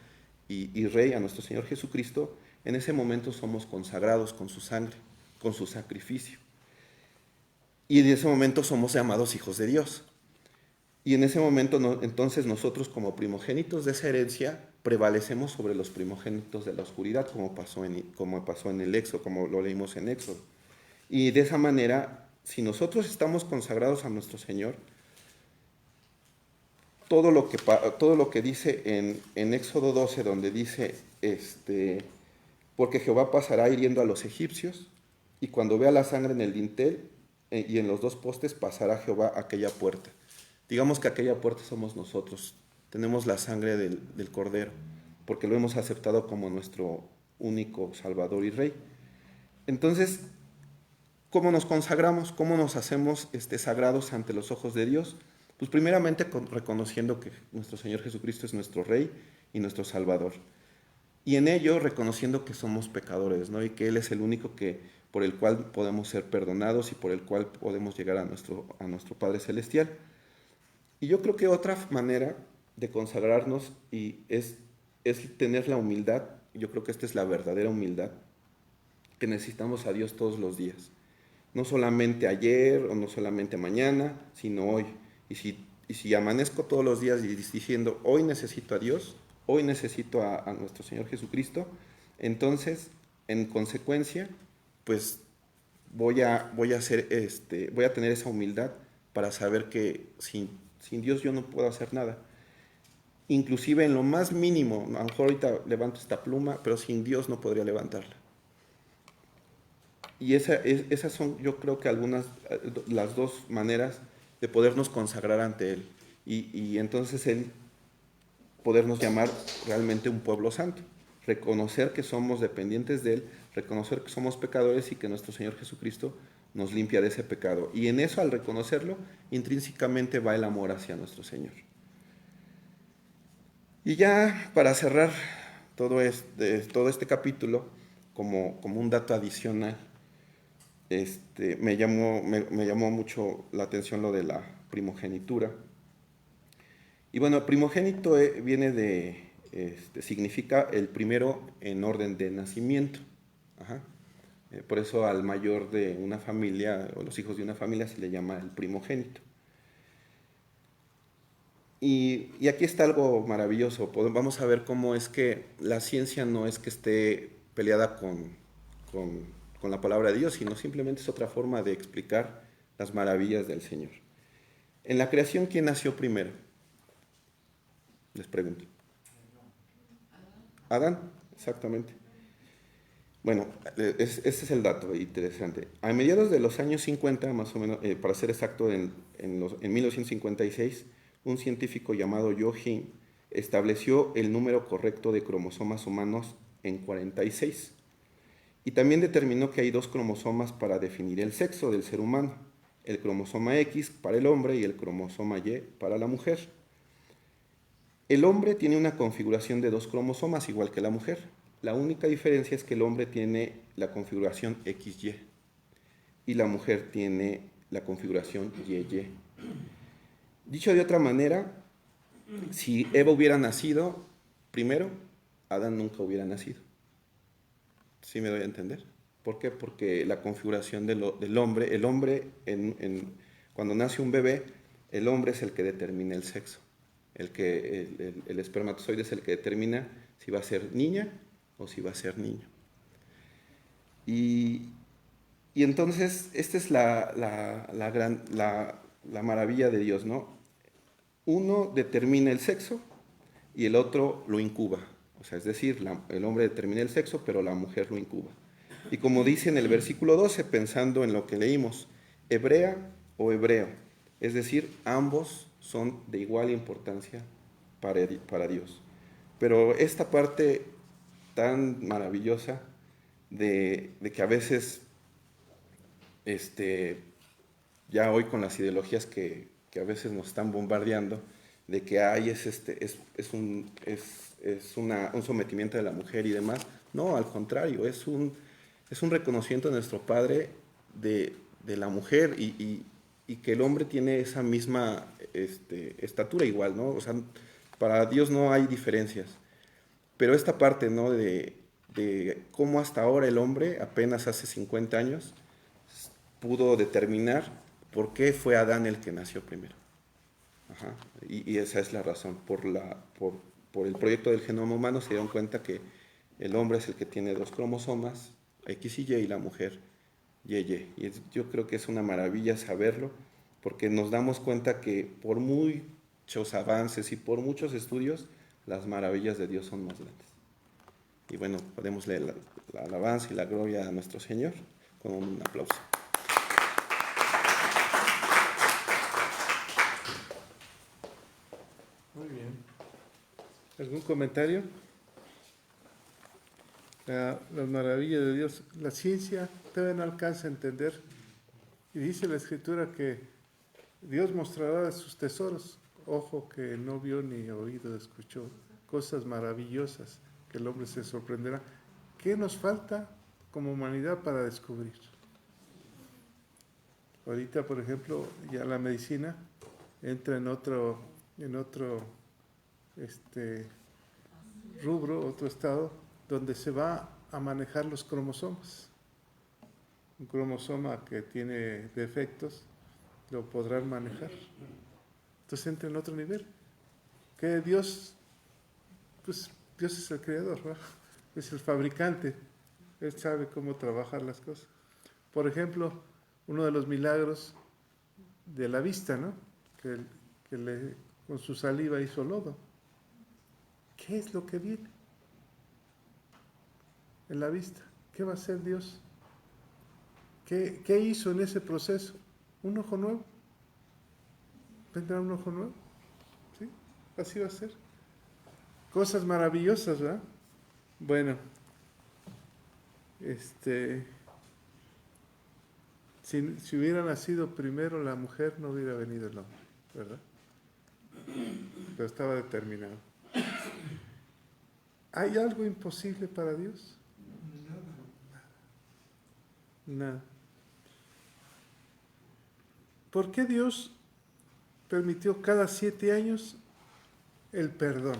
y Rey, a nuestro Señor Jesucristo, en ese momento somos consagrados con su sangre, con su sacrificio. Y en ese momento somos llamados hijos de Dios. Y en ese momento, entonces, nosotros como primogénitos de esa herencia, prevalecemos sobre los primogénitos de la oscuridad, como pasó en el Éxodo, como lo leímos en Éxodo. Y de esa manera, si nosotros estamos consagrados a nuestro Señor, todo lo que dice en Éxodo 12, donde dice, porque Jehová pasará hiriendo a los egipcios, y cuando vea la sangre en el dintel y en los dos postes, pasará Jehová a aquella puerta. Digamos que aquella puerta somos nosotros. Tenemos la sangre del Cordero, porque lo hemos aceptado como nuestro único Salvador y Rey. Entonces, ¿cómo nos consagramos? ¿Cómo nos hacemos sagrados ante los ojos de Dios? Pues primeramente reconociendo que nuestro Señor Jesucristo es nuestro Rey y nuestro Salvador. Y en ello reconociendo que somos pecadores, ¿no? Y que Él es el único por el cual podemos ser perdonados y por el cual podemos llegar a nuestro Padre Celestial. Y yo creo que otra manera de consagrarnos es tener la humildad, yo creo que esta es la verdadera humildad, que necesitamos a Dios todos los días. No solamente ayer o no solamente mañana, sino hoy. Y si amanezco todos los días diciendo, hoy necesito a Dios, hoy necesito a nuestro Señor Jesucristo, entonces, en consecuencia, pues voy a tener esa humildad para saber que sin Dios yo no puedo hacer nada. Inclusive en lo más mínimo, a lo mejor ahorita levanto esta pluma, pero sin Dios no podría levantarla. Y esas son, yo creo que las dos maneras de podernos consagrar ante Él. Y entonces Él podernos llamar realmente un pueblo santo. Reconocer que somos dependientes de Él, reconocer que somos pecadores y que nuestro Señor Jesucristo nos limpia de ese pecado. Y en eso, al reconocerlo, intrínsecamente va el amor hacia nuestro Señor. Y ya para cerrar todo este capítulo, como un dato adicional, me llamó mucho la atención lo de la primogenitura. Y bueno, el primogénito significa el primero en orden de nacimiento. Ajá. Por eso al mayor de una familia, o los hijos de una familia, se le llama el primogénito. Y aquí está algo maravilloso. Vamos a ver cómo es que la ciencia no es que esté peleada con la palabra de Dios, sino simplemente es otra forma de explicar las maravillas del Señor. En la creación, ¿quién nació primero? Les pregunto. Adán, exactamente. Bueno, ese es el dato interesante. A mediados de los años 50, más o menos, para ser exacto, en 1956, un científico llamado Joachim estableció el número correcto de cromosomas humanos en 46. Y también determinó que hay 2 cromosomas para definir el sexo del ser humano, el cromosoma X para el hombre y el cromosoma Y para la mujer. El hombre tiene una configuración de 2 cromosomas, igual que la mujer. La única diferencia es que el hombre tiene la configuración XY y la mujer tiene la configuración YY. Dicho de otra manera, si Eva hubiera nacido primero, Adán nunca hubiera nacido. ¿Sí me doy a entender? ¿Por qué? Porque la configuración del hombre, el hombre, cuando nace un bebé, el hombre es el que determina el sexo. El espermatozoide es el que determina si va a ser niña o si va a ser niño. Y entonces, esta es la maravilla de Dios, ¿no? Uno determina el sexo y el otro lo incuba. O sea, es decir, el hombre determina el sexo, pero la mujer lo incuba. Y como dice en el versículo 12, pensando en lo que leímos, hebrea o hebreo, es decir, ambos son de igual importancia para Dios. Pero esta parte tan maravillosa de que a veces, ya hoy con las ideologías que a veces nos están bombardeando, de que hay un sometimiento de la mujer y demás. No, al contrario, es un reconocimiento de nuestro Padre de la mujer y que el hombre tiene esa misma estatura igual, ¿no? O sea, para Dios no hay diferencias. Pero esta parte, ¿no? De cómo hasta ahora el hombre, apenas hace 50 años, pudo determinar por qué fue Adán el que nació primero. Ajá. Y esa es la razón. Por el proyecto del genoma humano se dieron cuenta que el hombre es el que tiene 2 cromosomas, X y Y, y la mujer Y. Yo creo que es una maravilla saberlo, porque nos damos cuenta que por muchos avances y por muchos estudios, las maravillas de Dios son más grandes. Y bueno, podemos leer la alabanza y la gloria a nuestro Señor con un aplauso. Muy bien. ¿Algún comentario? Las maravillas de Dios. La ciencia todavía no alcanza a entender. Y dice la Escritura que Dios mostrará sus tesoros. Ojo que no vio ni oído, escuchó. Cosas maravillosas que el hombre se sorprenderá. ¿Qué nos falta como humanidad para descubrir? Ahorita, por ejemplo, ya la medicina entra en otro rubro, otro estado, donde se va a manejar los cromosomas. Un cromosoma que tiene defectos lo podrán manejar. Entonces entra en otro nivel. Que Dios, pues Dios es el creador, ¿verdad? Es el fabricante. Él sabe cómo trabajar las cosas. Por ejemplo, uno de los milagros de la vista, ¿no? Que con su saliva hizo lodo. ¿Qué es lo que viene en la vista? ¿Qué va a hacer Dios? ¿Qué hizo en ese proceso? ¿Un ojo nuevo? ¿Vendrá un ojo nuevo? ¿Sí? Así va a ser. Cosas maravillosas, ¿verdad? Bueno, si hubiera nacido primero la mujer, no hubiera venido el hombre, ¿verdad? Pero estaba determinado. ¿Hay algo imposible para Dios? Nada. ¿Por qué Dios permitió cada 7 años el perdón?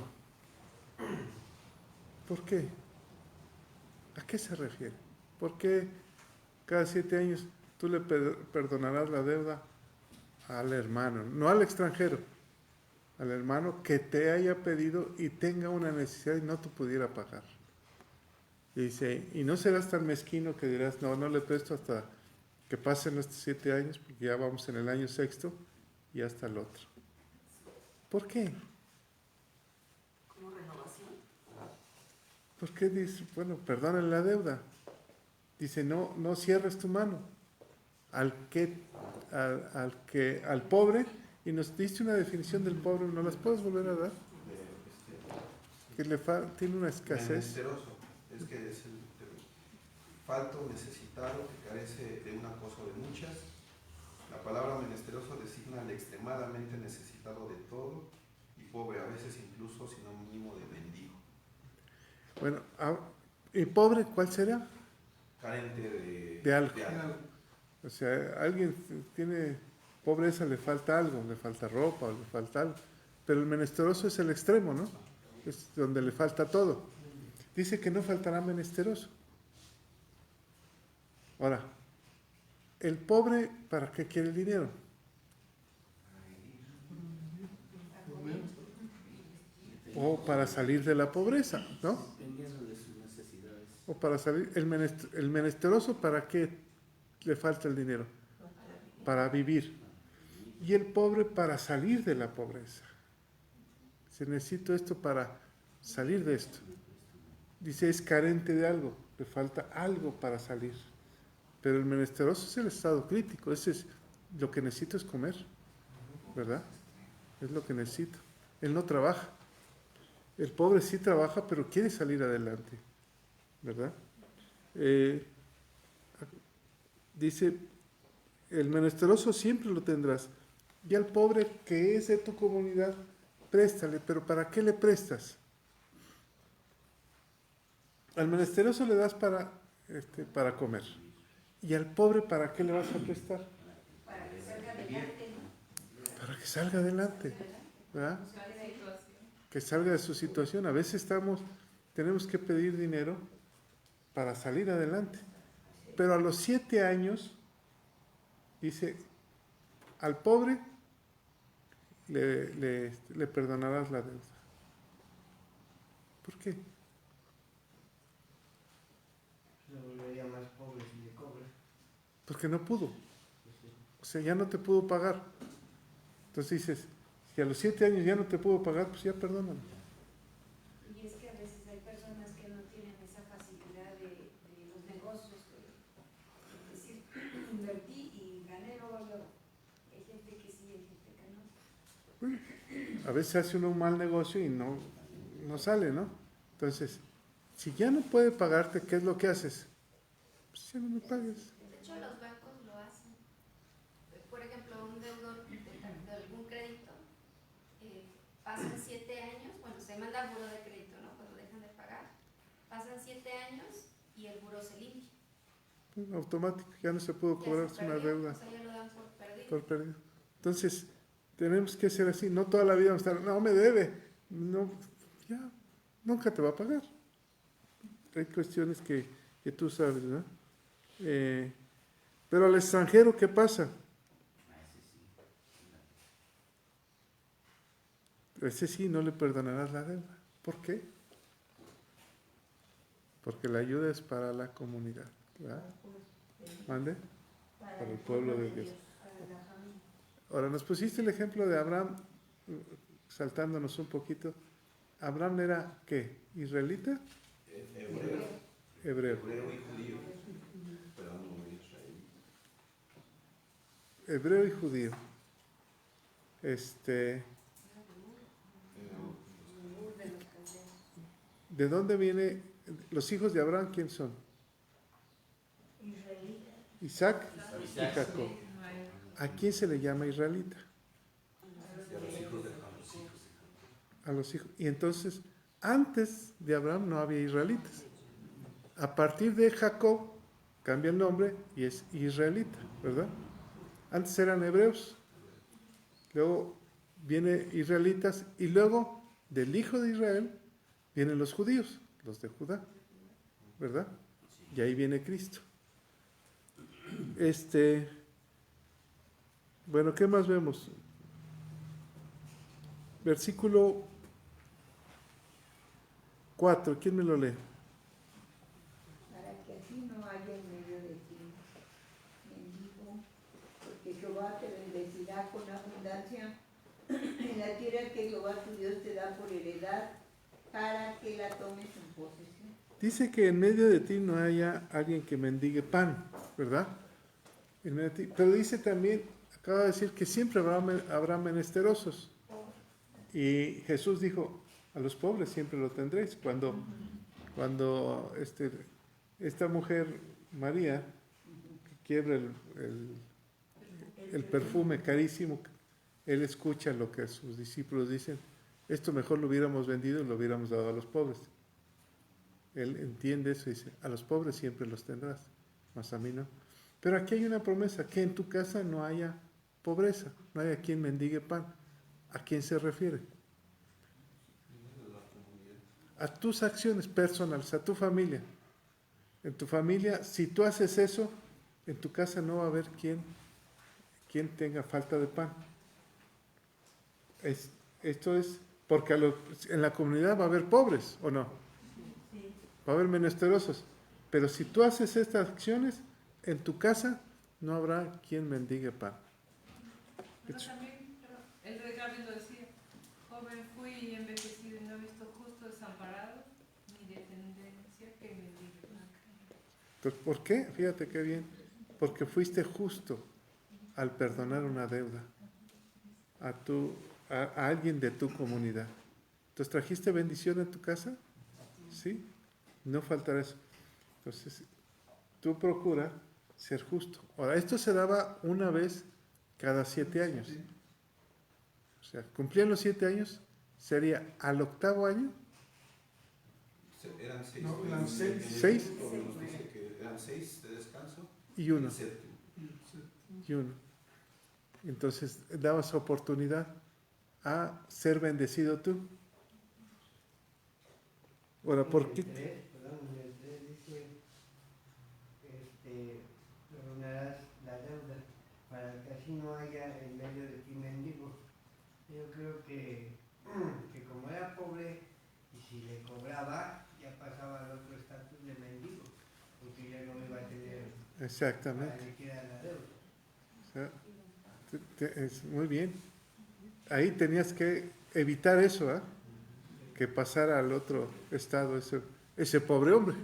¿Por qué? ¿A qué se refiere? ¿Por qué cada 7 años tú le perdonarás la deuda al hermano? No al extranjero, al hermano que te haya pedido y tenga una necesidad y no te pudiera pagar. Y dice, y no serás tan mezquino que dirás, no le presto hasta que pasen estos 7 años, porque ya vamos en el año 6º y hasta el otro. ¿Por qué? ¿Como renovación? ¿Por qué dice, bueno, perdonen la deuda? Dice, no cierres tu mano al pobre, y nos diste una definición del pobre, ¿no las puedes volver a dar? Que tiene una escasez. Menesteroso, es que es el falto, necesitado, que carece de una cosa o de muchas. La palabra menesteroso designa al extremadamente necesitado de todo, y pobre, a veces incluso sinónimo de mendigo. Bueno, ¿y pobre cuál será? Carente de algo. O sea, alguien tiene pobreza, le falta algo, le falta ropa, le falta algo. Pero el menesteroso es el extremo, ¿no? Es donde le falta todo. Dice que no faltará menesteroso. Ahora, el pobre, ¿para qué quiere el dinero? O para salir de la pobreza, ¿no? Dependiendo de sus necesidades. O para salir, el menesteroso, ¿para qué le falta el dinero? Para vivir. Y el pobre para salir de la pobreza. Se necesito esto para salir de esto. Dice, es carente de algo, le falta algo para salir. Pero el menesteroso es el estado crítico, ese es lo que necesito es comer, ¿verdad? Es lo que necesito. Él no trabaja. El pobre sí trabaja, pero quiere salir adelante, ¿verdad? Dice, el menesteroso siempre lo tendrás. Y al pobre que es de tu comunidad, préstale. ¿Pero para qué le prestas? Al menesteroso le das para comer. ¿Y al pobre para qué le vas a prestar? Para que salga adelante, ¿no? Para que salga adelante, ¿verdad? Que salga de su situación. A veces tenemos que pedir dinero para salir adelante. Pero a los 7 años, dice, al pobre le perdonarás la deuda. ¿Por qué? Se volvería más pobre si le cobra. Porque no pudo. O sea, ya no te pudo pagar. Entonces dices, si a los 7 años ya no te pudo pagar, pues ya perdóname. Y es que a veces hay personas que no tienen esa facilidad de los negocios, es decir, invertí y gané luego. Hay gente que sí, hay gente que no. A veces hace uno un mal negocio y no sale, ¿no? Entonces, si ya no puede pagarte, ¿qué es lo que haces? Pues ya no me pagues. De hecho, los bancos lo hacen. Por ejemplo, un deudor de algún crédito, pasan 7 años, bueno, se manda al buro de crédito, ¿no? Cuando dejan de pagar, pasan 7 años y el buro se limpia. Automático, ya no se pudo Ya cobrar se una perdió, deuda o sea, ya lo dan por perdido. por perdido. Entonces, tenemos que ser así. No toda la vida vamos a estar, no me debe. No, ya, nunca te va a pagar. Hay cuestiones que tú sabes, ¿no? Pero al extranjero, ¿qué pasa? Ese sí, no le perdonarás la deuda. ¿Por qué? Porque la ayuda es para la comunidad, ¿verdad? ¿Mande? Para el pueblo de Dios. Ahora, nos pusiste el ejemplo de Abraham, saltándonos un poquito. ¿Abraham era qué? ¿Israelita? Hebreo. Hebreo y judío. ¿De dónde viene los hijos de Abraham? ¿Quién son? Isaac y Jacob. ¿A quién se le llama israelita? A los hijos. Y entonces, antes de Abraham no había israelitas. A partir de Jacob cambia el nombre y es israelita, ¿verdad? Antes eran hebreos, luego viene israelitas y luego del hijo de Israel vienen los judíos, los de Judá, ¿verdad? Y ahí viene Cristo. Bueno, ¿qué más vemos? Versículo 4, ¿quién me lo lee? Para que así no haya en medio de ti mendigo, porque Jehová te bendecirá con abundancia en la tierra que Jehová tu Dios te da por heredad, para que la tomes en posesión. Dice que en medio de ti no haya alguien que mendigue pan, ¿verdad? En medio de ti. Pero dice también, acaba de decir que siempre habrá menesterosos. Y Jesús dijo, a los pobres siempre lo tendréis. Cuando esta mujer, María, que quiebra el perfume carísimo, él escucha lo que sus discípulos dicen, esto mejor lo hubiéramos vendido y lo hubiéramos dado a los pobres. Él entiende eso y dice, a los pobres siempre los tendrás, mas a mí no. Pero aquí hay una promesa, que en tu casa no haya pobreza, no haya quien mendigue pan. ¿A quién se refiere? A tus acciones personales, a tu familia. En tu familia, si tú haces eso, en tu casa no va a haber quien tenga falta de pan. Esto es porque en la comunidad va a haber pobres, ¿o no? Va a haber menesterosos. Pero si tú haces estas acciones, en tu casa no habrá quien mendigue pan. Pero también el rey David lo decía, joven fui y envejecido y no he visto justo desamparado, ni de tendencia que mendigue pan. Entonces, ¿por qué? Fíjate qué bien. Porque fuiste justo al perdonar una deuda a alguien de tu comunidad. Entonces, ¿trajiste bendición en tu casa? ¿Sí? No faltará eso. Entonces, tú procura ser justo. Ahora, esto se daba una vez cada 7 años. O sea, cumplían los 7 años, sería al 8º año. Eran 6. No, eran 6. Nos dice que eran 6 de descanso. Y uno. Entonces, dabas oportunidad a ser bendecido tú. Ahora, ¿por qué? En el 3 dice, perdonarás la deuda para que así no haya en medio de ti mendigo. Yo creo que como era pobre y si le cobraba, ya pasaba al otro estatus de mendigo, porque ya no iba a tener Exactamente. para liquidar la deuda. O sea, es muy bien. Ahí tenías que evitar eso, ¿eh? Que pasara al otro estado ese pobre hombre.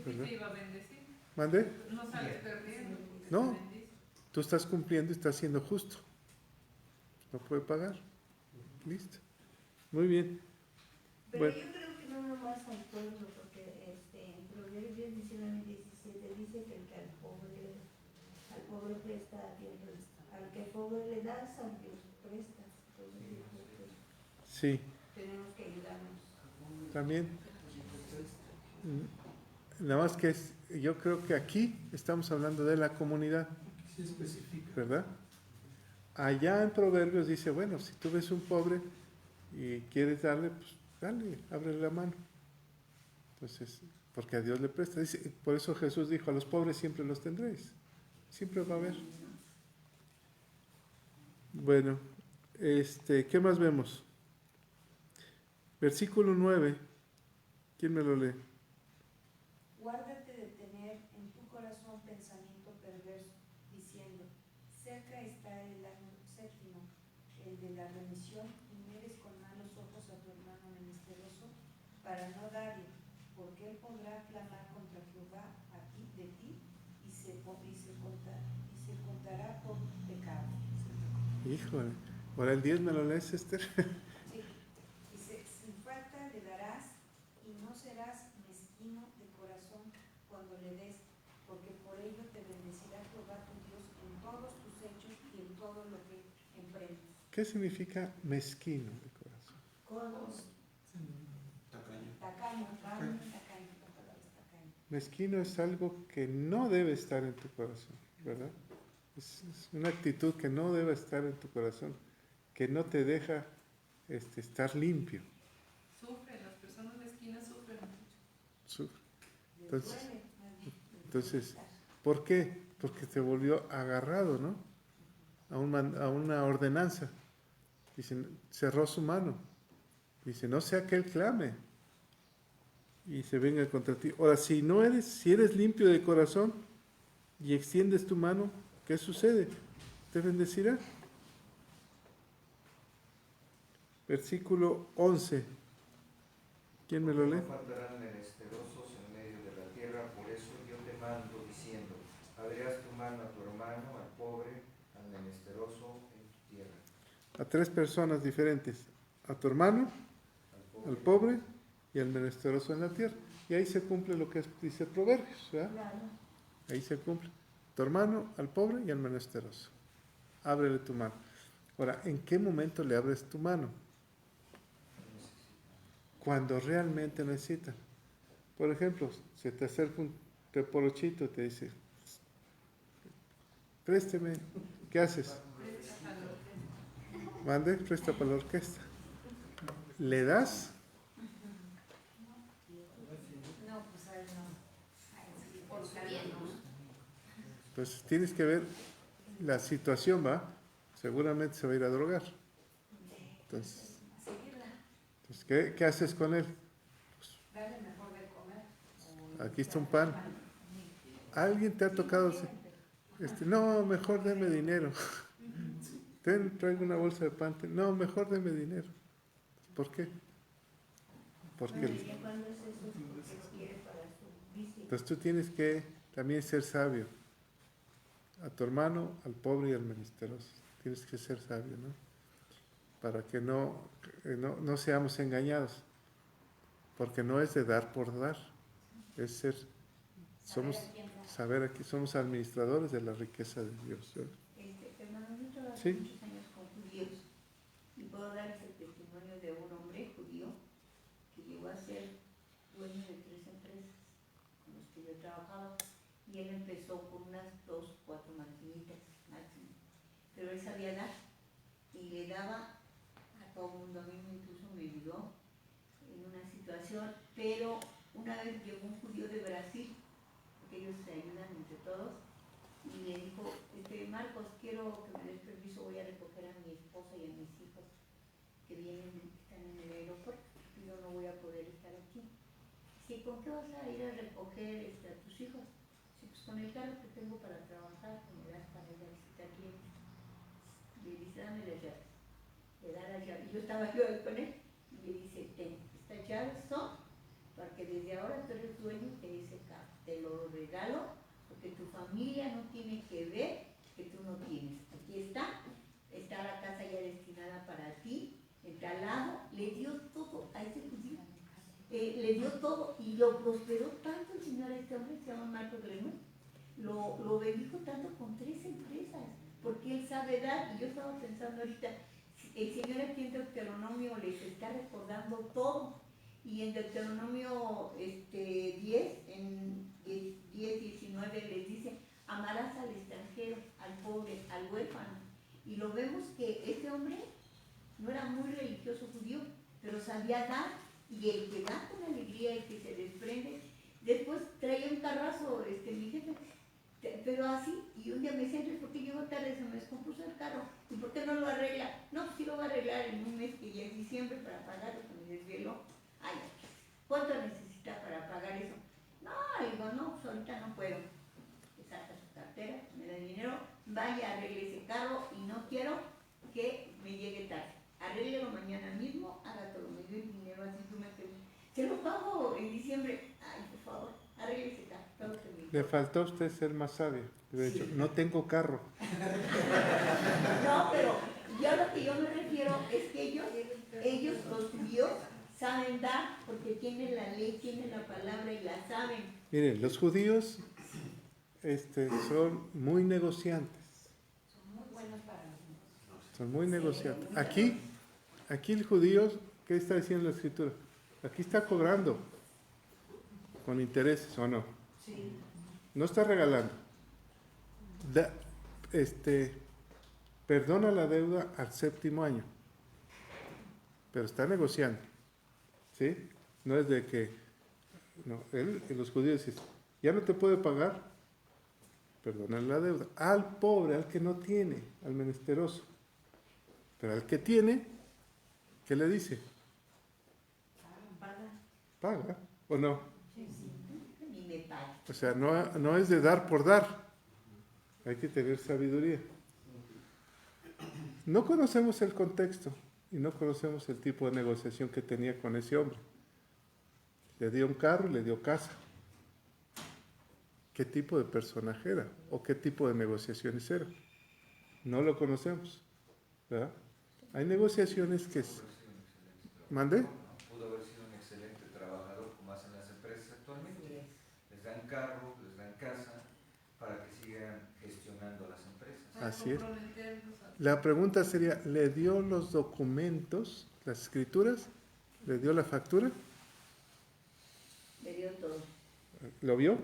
Y te iba a bendecir. ¿Mande? No sales perdiendo. No, tú estás cumpliendo y estás siendo justo. No puede pagar. Listo. Muy bien. Pero Bueno. yo creo que no nomás al pueblo, porque en Proverbios 19:17 dice que el que al pobre presta a Dios, al que pobre le das, a Dios presta. Entonces yo creo que Sí, tenemos que ayudarnos. también. Nada más que yo creo que aquí estamos hablando de la comunidad. ¿Verdad? Allá en Proverbios dice, bueno, si tú ves un pobre y quieres darle, pues dale, ábrele la mano. Entonces, porque a Dios le presta. Dice, por eso Jesús dijo, a los pobres siempre los tendréis. Siempre va a haber. Bueno, ¿qué más vemos? Versículo 9. ¿Quién me lo lee? Guárdate de tener en tu corazón pensamiento perverso, diciendo, cerca está el año 7º, el de la remisión, y mires con malos ojos a tu hermano menesteroso, para no darle, porque él podrá clamar contra Jehová de ti, y se contará por pecado. Híjole, ahora el 10 me lo lees, Esther. Sí. Dice, sin falta le darás, y no serás mezquino de corazón cuando le des, porque por ello te bendecirá Jehová tu Dios en todos tus hechos y en todo lo que emprendes. ¿Qué significa mezquino de corazón? Tacaño, la palabra es tacaño. Mezquino es algo que no debe estar en tu corazón, ¿verdad? Es una actitud que no debe estar en tu corazón, que no te deja estar limpio. Sufren, las personas mezquinas sufren mucho. Sufre. Entonces, ¿por qué? Porque te volvió agarrado, ¿no? A una ordenanza. Dice, cerró su mano. Dice, no sea que él clame y se venga contra ti. Ahora, si eres limpio de corazón y extiendes tu mano, ¿qué sucede? Te bendecirá. Versículo 11. ¿Quién me lo lee? No faltarán menesterosos en medio de la tierra, por eso yo te mando diciendo, abrirás tu mano a tu hermano, al pobre, al menesteroso en tu tierra. A 3 personas diferentes. A tu hermano, al pobre y al menesteroso en la tierra. Y ahí se cumple lo que dice Proverbios, ¿verdad? Claro. Ahí se cumple. Tu hermano, al pobre y al menesteroso. Ábrele tu mano. Ahora, ¿en qué momento le abres tu mano? Cuando realmente necesitan. Por ejemplo, se te acerca un teporochito y te dice, présteme, ¿qué haces? Mande, presta para la orquesta. ¿Le das? No, pues a él no. Por su bien, ¿no? Entonces tienes que ver la situación, ¿va? Seguramente se va a ir a drogar. Entonces, ¿qué haces con él? Dale mejor de comer. Aquí está un pan. ¿Alguien te ha tocado? No, mejor deme dinero. Traigo una bolsa de pan. No, mejor deme dinero. ¿Por qué? Porque entonces tú tienes que también ser sabio. A tu hermano, al pobre y al menesteroso. Tienes que ser sabio, ¿no? Para que no seamos engañados. Porque no es de dar por dar. Es ser, saber aquí, somos administradores de la riqueza de Dios. Hermano, yo trabajo Sí. muchos años con judíos y puedo darles el testimonio de un hombre judío que llegó a ser dueño de 3 empresas con los que yo trabajaba, y él empezó con unas 2, 4 maquinitas máximo, pero él sabía dar y le daba a todo el mundo. A mí incluso me ayudó en una situación, pero una vez llegó un judío de Brasil, porque ellos se ayudan entre todos, y le dijo, Marcos, quiero que me des permiso, voy a recoger a mi esposa y a mis hijos que están en el aeropuerto, y yo no voy a poder estar aquí. Dice, ¿con qué vas a ir a recoger a tus hijos? Dice, pues con el carro que tengo para trabajar, que me das para ir a visitar clientes. Le dice, dame las llaves. Le da las llaves. Y yo estaba ahí con él, y le dice, estas llaves son para que desde ahora tú eres dueño de ese carro. Te lo regalo porque tu familia no tiene que ver que tú no tienes. Aquí está la casa ya destinada para ti, en tal lado. Le dio todo a ese judío, le dio todo, y lo prosperó tanto el Señor a este hombre, se llama Marcos Greenwood, lo bendijo tanto con 3 empresas, porque él sabe dar. Y yo estaba pensando ahorita, el Señor aquí en Deuteronomio les está recordando todo. Y en Deuteronomio 10, en 10:19 les dice, amarás al extranjero, al pobre, al huérfano. Y lo vemos que este hombre no era muy religioso judío, pero sabía dar, y el que da con alegría, el que se desprende. Después traía un carrazo, mi jefe, pero así, y un día me decía, ¿por qué llegó tarde? Se me descompuso el carro, ¿y por qué no lo arregla? No, pues sí lo va a arreglar en un mes, que ya es diciembre, para pagarlo, que me desveló. Ay, ¿cuánto necesita para pagar eso? No, digo, no, pues ahorita no puedo. Le saca su cartera, me da dinero, vaya, arregle ese carro, y no quiero que me llegue tarde. Arréglelo mañana mismo, haga todo, me dio el dinero así, tú me quedas. Se lo pago en diciembre. Ay, por favor, arregle ese carro. Todo terminado. Le faltó a usted ser más sabio. Le he dicho, no tengo carro. No, pero yo lo que yo me refiero es que ellos los judíos, saben dar porque tienen la ley, tienen la palabra y la saben. Miren, los judíos son muy negociantes. Son muy buenos para nosotros. Son muy negociantes. Aquí el judío, ¿qué está diciendo la escritura? Aquí está cobrando con intereses, ¿o no? Sí. No está regalando. Perdona la deuda al 7º año, pero está negociando. ¿Sí? No es de que, no, los judíos dicen, ya no te puede pagar, perdona la deuda. Al pobre, al que no tiene, al menesteroso. Pero al que tiene, ¿qué le dice? Paga, ¿o no? Ni me paga. O sea, no es de dar por dar. Hay que tener sabiduría. No conocemos el contexto y no conocemos el tipo de negociación que tenía con ese hombre. Le dio un carro, le dio casa. ¿Qué tipo de personaje era? ¿O qué tipo de negociaciones era? No lo conocemos, ¿verdad? Hay negociaciones que... ¿Mande? Pudo haber sido un excelente trabajador, como hacen las empresas actualmente. Les dan carro, les dan casa, para que sigan gestionando las empresas. Así es. La pregunta sería, ¿le dio los documentos, las escrituras? ¿Le dio la factura? Le dio todo. ¿Lo vio?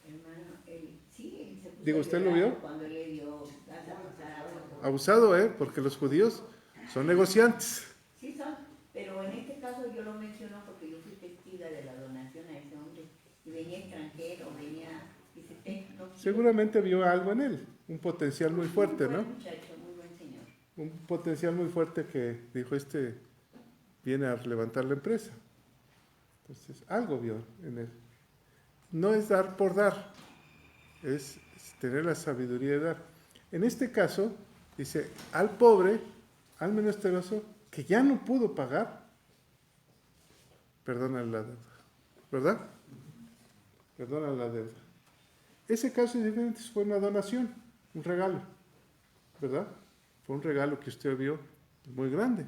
Hermano, él se puso Digo, a ¿usted lo llorar vio? cuando le dio casa pasada. Abusado, porque los judíos son negociantes. Sí son, pero en este caso yo lo menciono porque yo fui testiga de la donación a ese hombre. Y venía extranjero, dice, no Seguramente vio algo en él, un potencial muy fuerte, ¿no? Muy buen muchacho, muy buen señor. Un potencial muy fuerte que dijo, viene a levantar la empresa. Entonces, algo vio en él. No es dar por dar, es tener la sabiduría de dar. En este caso, dice, al pobre, al menesteroso, que ya no pudo pagar, perdona la deuda, ¿verdad? Perdona la deuda. Ese caso es diferente, fue una donación, un regalo, ¿verdad? Fue un regalo que usted vio muy grande.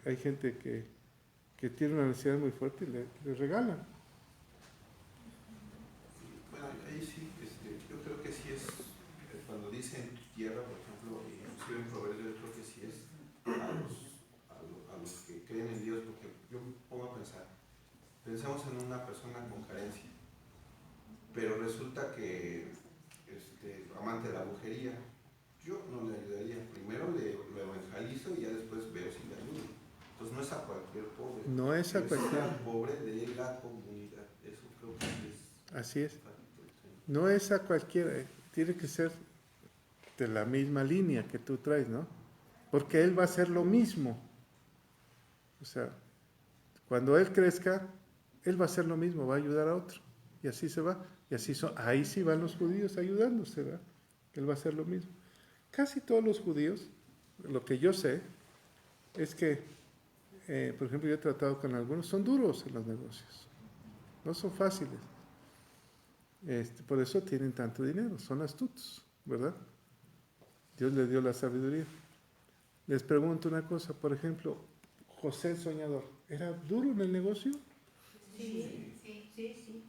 Hay gente que tiene una necesidad muy fuerte y le regalan. Bueno, ahí sí, yo creo que sí es, cuando dicen tierra, por ejemplo, inclusive en Proverbios, yo creo que sí es a los que creen en Dios, porque yo me pongo a pensar, pensamos en una persona con carencia, pero resulta que amante de la brujería, yo no le ayudaría, primero lo evangelizo y ya después veo si le ayudo. Entonces no es a cualquier pobre, No es a cualquier pobre de la comunidad, eso creo que sí es. Así es. No es a cualquiera, tiene que ser de la misma línea que tú traes, ¿no? Porque él va a hacer lo mismo. O sea, cuando él crezca, él va a hacer lo mismo, va a ayudar a otro. Y así se va. Y así ahí sí van los judíos ayudándose, ¿verdad? Él va a hacer lo mismo. Casi todos los judíos, lo que yo sé, es que, por ejemplo, yo he tratado con algunos, son duros en los negocios. No son fáciles. Por eso tienen tanto dinero, son astutos, ¿verdad? Dios les dio la sabiduría. Les pregunto una cosa, por ejemplo, José el soñador, ¿era duro en el negocio? Sí.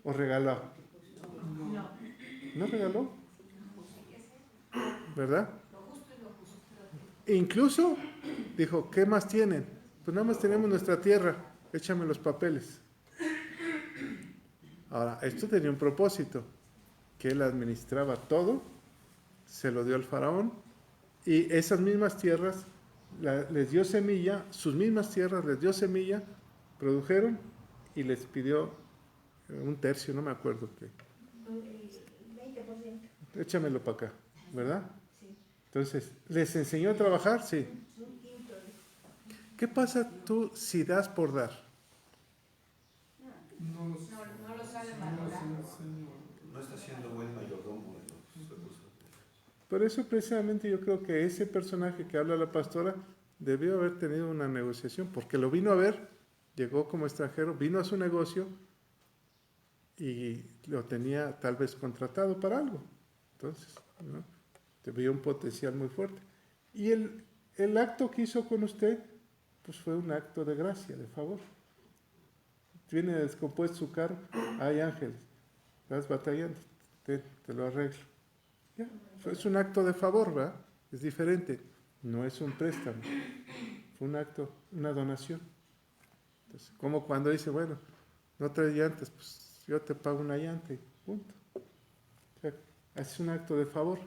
¿O regaló? No. ¿No regaló? ¿Verdad? Lo justo y lo justo. Incluso dijo, ¿qué más tienen? Pues nada más tenemos nuestra tierra, échame los papeles. Ahora, esto tenía un propósito, que él administraba todo, se lo dio al faraón, y esas mismas tierras les dio semilla, sus mismas tierras les dio semilla, produjeron y les pidió un tercio, no me acuerdo qué. 20%. Échamelo para acá, ¿verdad? Sí. Entonces, ¿les enseñó a trabajar? Sí. Un quinto. ¿Qué pasa tú si das por dar? No lo sabe valorar. No está siendo buen mayordomo de los recursos. Por eso precisamente yo creo que ese personaje que habla la pastora debió haber tenido una negociación, porque lo vino a ver, llegó como extranjero, vino a su negocio y lo tenía tal vez contratado para algo. Entonces, ¿no? Vio un potencial muy fuerte. Y el acto que hizo con usted, pues fue un acto de gracia, de favor. Viene descompuesto su carro, hay ángeles, estás batallando, te lo arreglo. Ya, es un acto de favor, ¿verdad? Es diferente, no es un préstamo, fue un acto, una donación. Entonces, como cuando dice, bueno, no traes llantas, pues yo te pago una llanta y punto. O sea, es un acto de favor,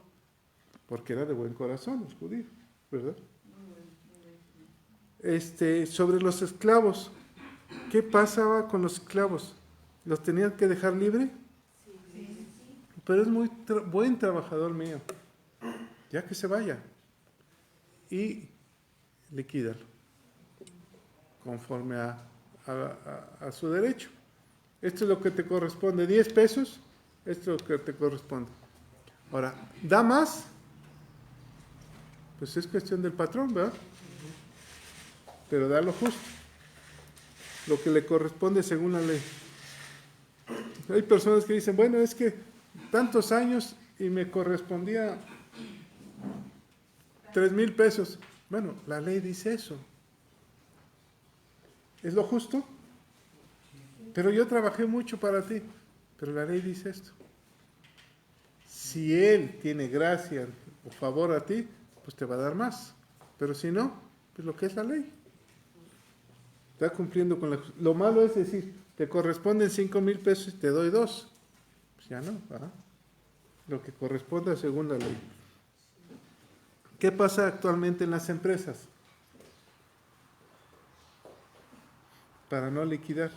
porque era de buen corazón los judíos, ¿verdad? Sobre los esclavos, ¿qué pasaba con los esclavos? ¿Los tenían que dejar libre? Pero es muy buen trabajador mío, ya que se vaya y liquídalo conforme a su derecho. Esto es lo que te corresponde, 10 pesos, esto es lo que te corresponde. Ahora, ¿da más? Pues es cuestión del patrón, ¿verdad? Pero da lo justo, lo que le corresponde según la ley. Hay personas que dicen, bueno, es que tantos años y me correspondía 3,000 pesos. Bueno, la ley dice eso. ¿Es lo justo? Pero yo trabajé mucho para ti. Pero la ley dice esto. Si él tiene gracia o favor a ti, pues te va a dar más. Pero si no, pues lo que es la ley. Está cumpliendo con la... Lo malo es decir, te corresponden 5,000 pesos y te doy 2. Pues ya no, ¿verdad? Lo que corresponda según la ley. ¿Qué pasa actualmente en las empresas? Para no liquidar.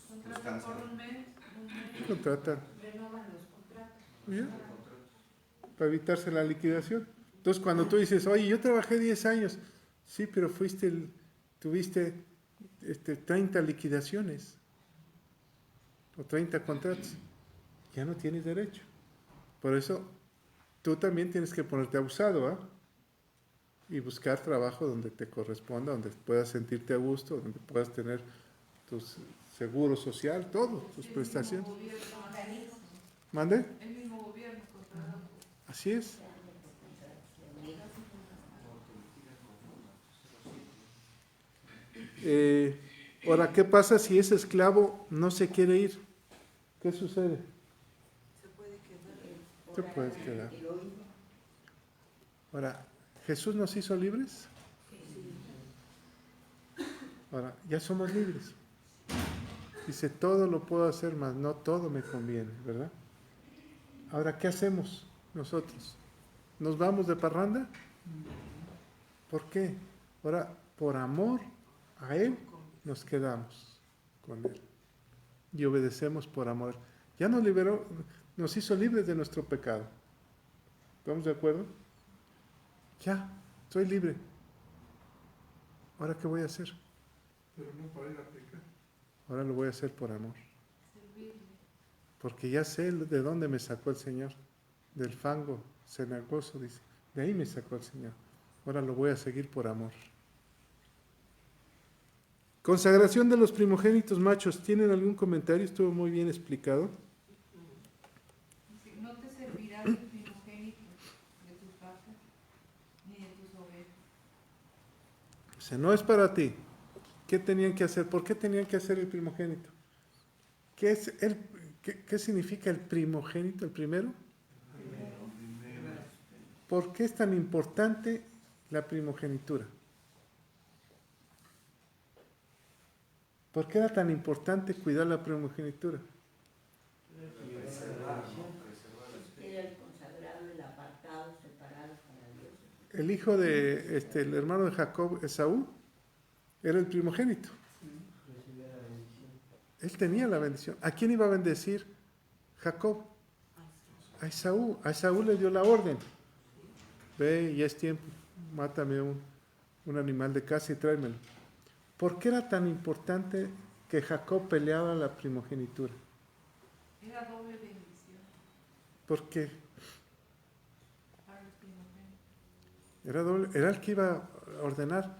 Contratan por un mes. Contratan. ¿Ya? Para evitarse la liquidación. Entonces, cuando tú dices, oye, yo trabajé 10 años, sí, pero tuviste 30 liquidaciones o 30 contratos, ya no tienes derecho. Por eso, tú también tienes que ponerte abusado, ¿ah? Y buscar trabajo donde te corresponda, donde puedas sentirte a gusto, donde puedas tener tu seguro social, todo, tus prestaciones. ¿Mande? El mismo gobierno contratado. Así es. Ahora, ¿qué pasa si ese esclavo no se quiere ir? ¿Qué sucede? Te puedes quedar. Ahora, ¿Jesús nos hizo libres? Ahora, ya somos libres. Dice, todo lo puedo hacer, mas no todo me conviene, ¿verdad? Ahora, ¿qué hacemos nosotros? ¿Nos vamos de parranda? ¿Por qué? Ahora, por amor a Él, nos quedamos con Él. Y obedecemos por amor. Ya nos liberó, nos hizo libres de nuestro pecado. ¿Estamos de acuerdo? Ya, soy libre. ¿Ahora qué voy a hacer? Pero no para ir a pecar. Ahora lo voy a hacer por amor. Porque ya sé de dónde me sacó el Señor. Del fango cenagoso, dice. De ahí me sacó el Señor. Ahora lo voy a seguir por amor. Consagración de los primogénitos machos. ¿Tienen algún comentario? Estuvo muy bien explicado. No te servirá el primogénito de tus vacas ni de tus ovejas. O sea, no es para ti. ¿Qué tenían que hacer? ¿Por qué tenían que hacer el primogénito? ¿Qué significa el primogénito, el primero? ¿Por qué es tan importante la primogenitura? ¿Por qué era tan importante cuidar la primogenitura? Era el consagrado, el apartado, separado para Dios. El hijo de el hermano de Jacob, Esaú, era el primogénito. Él tenía la bendición. ¿A quién iba a bendecir Jacob? A Esaú. A Esaú le dio la orden. Ve, ya es tiempo, mátame un animal de casa y tráemelo. ¿Por qué era tan importante que Jacob peleaba la primogenitura? Era doble bendición ¿Por qué? para los primogénitos. Era doble, era el que iba a ordenar,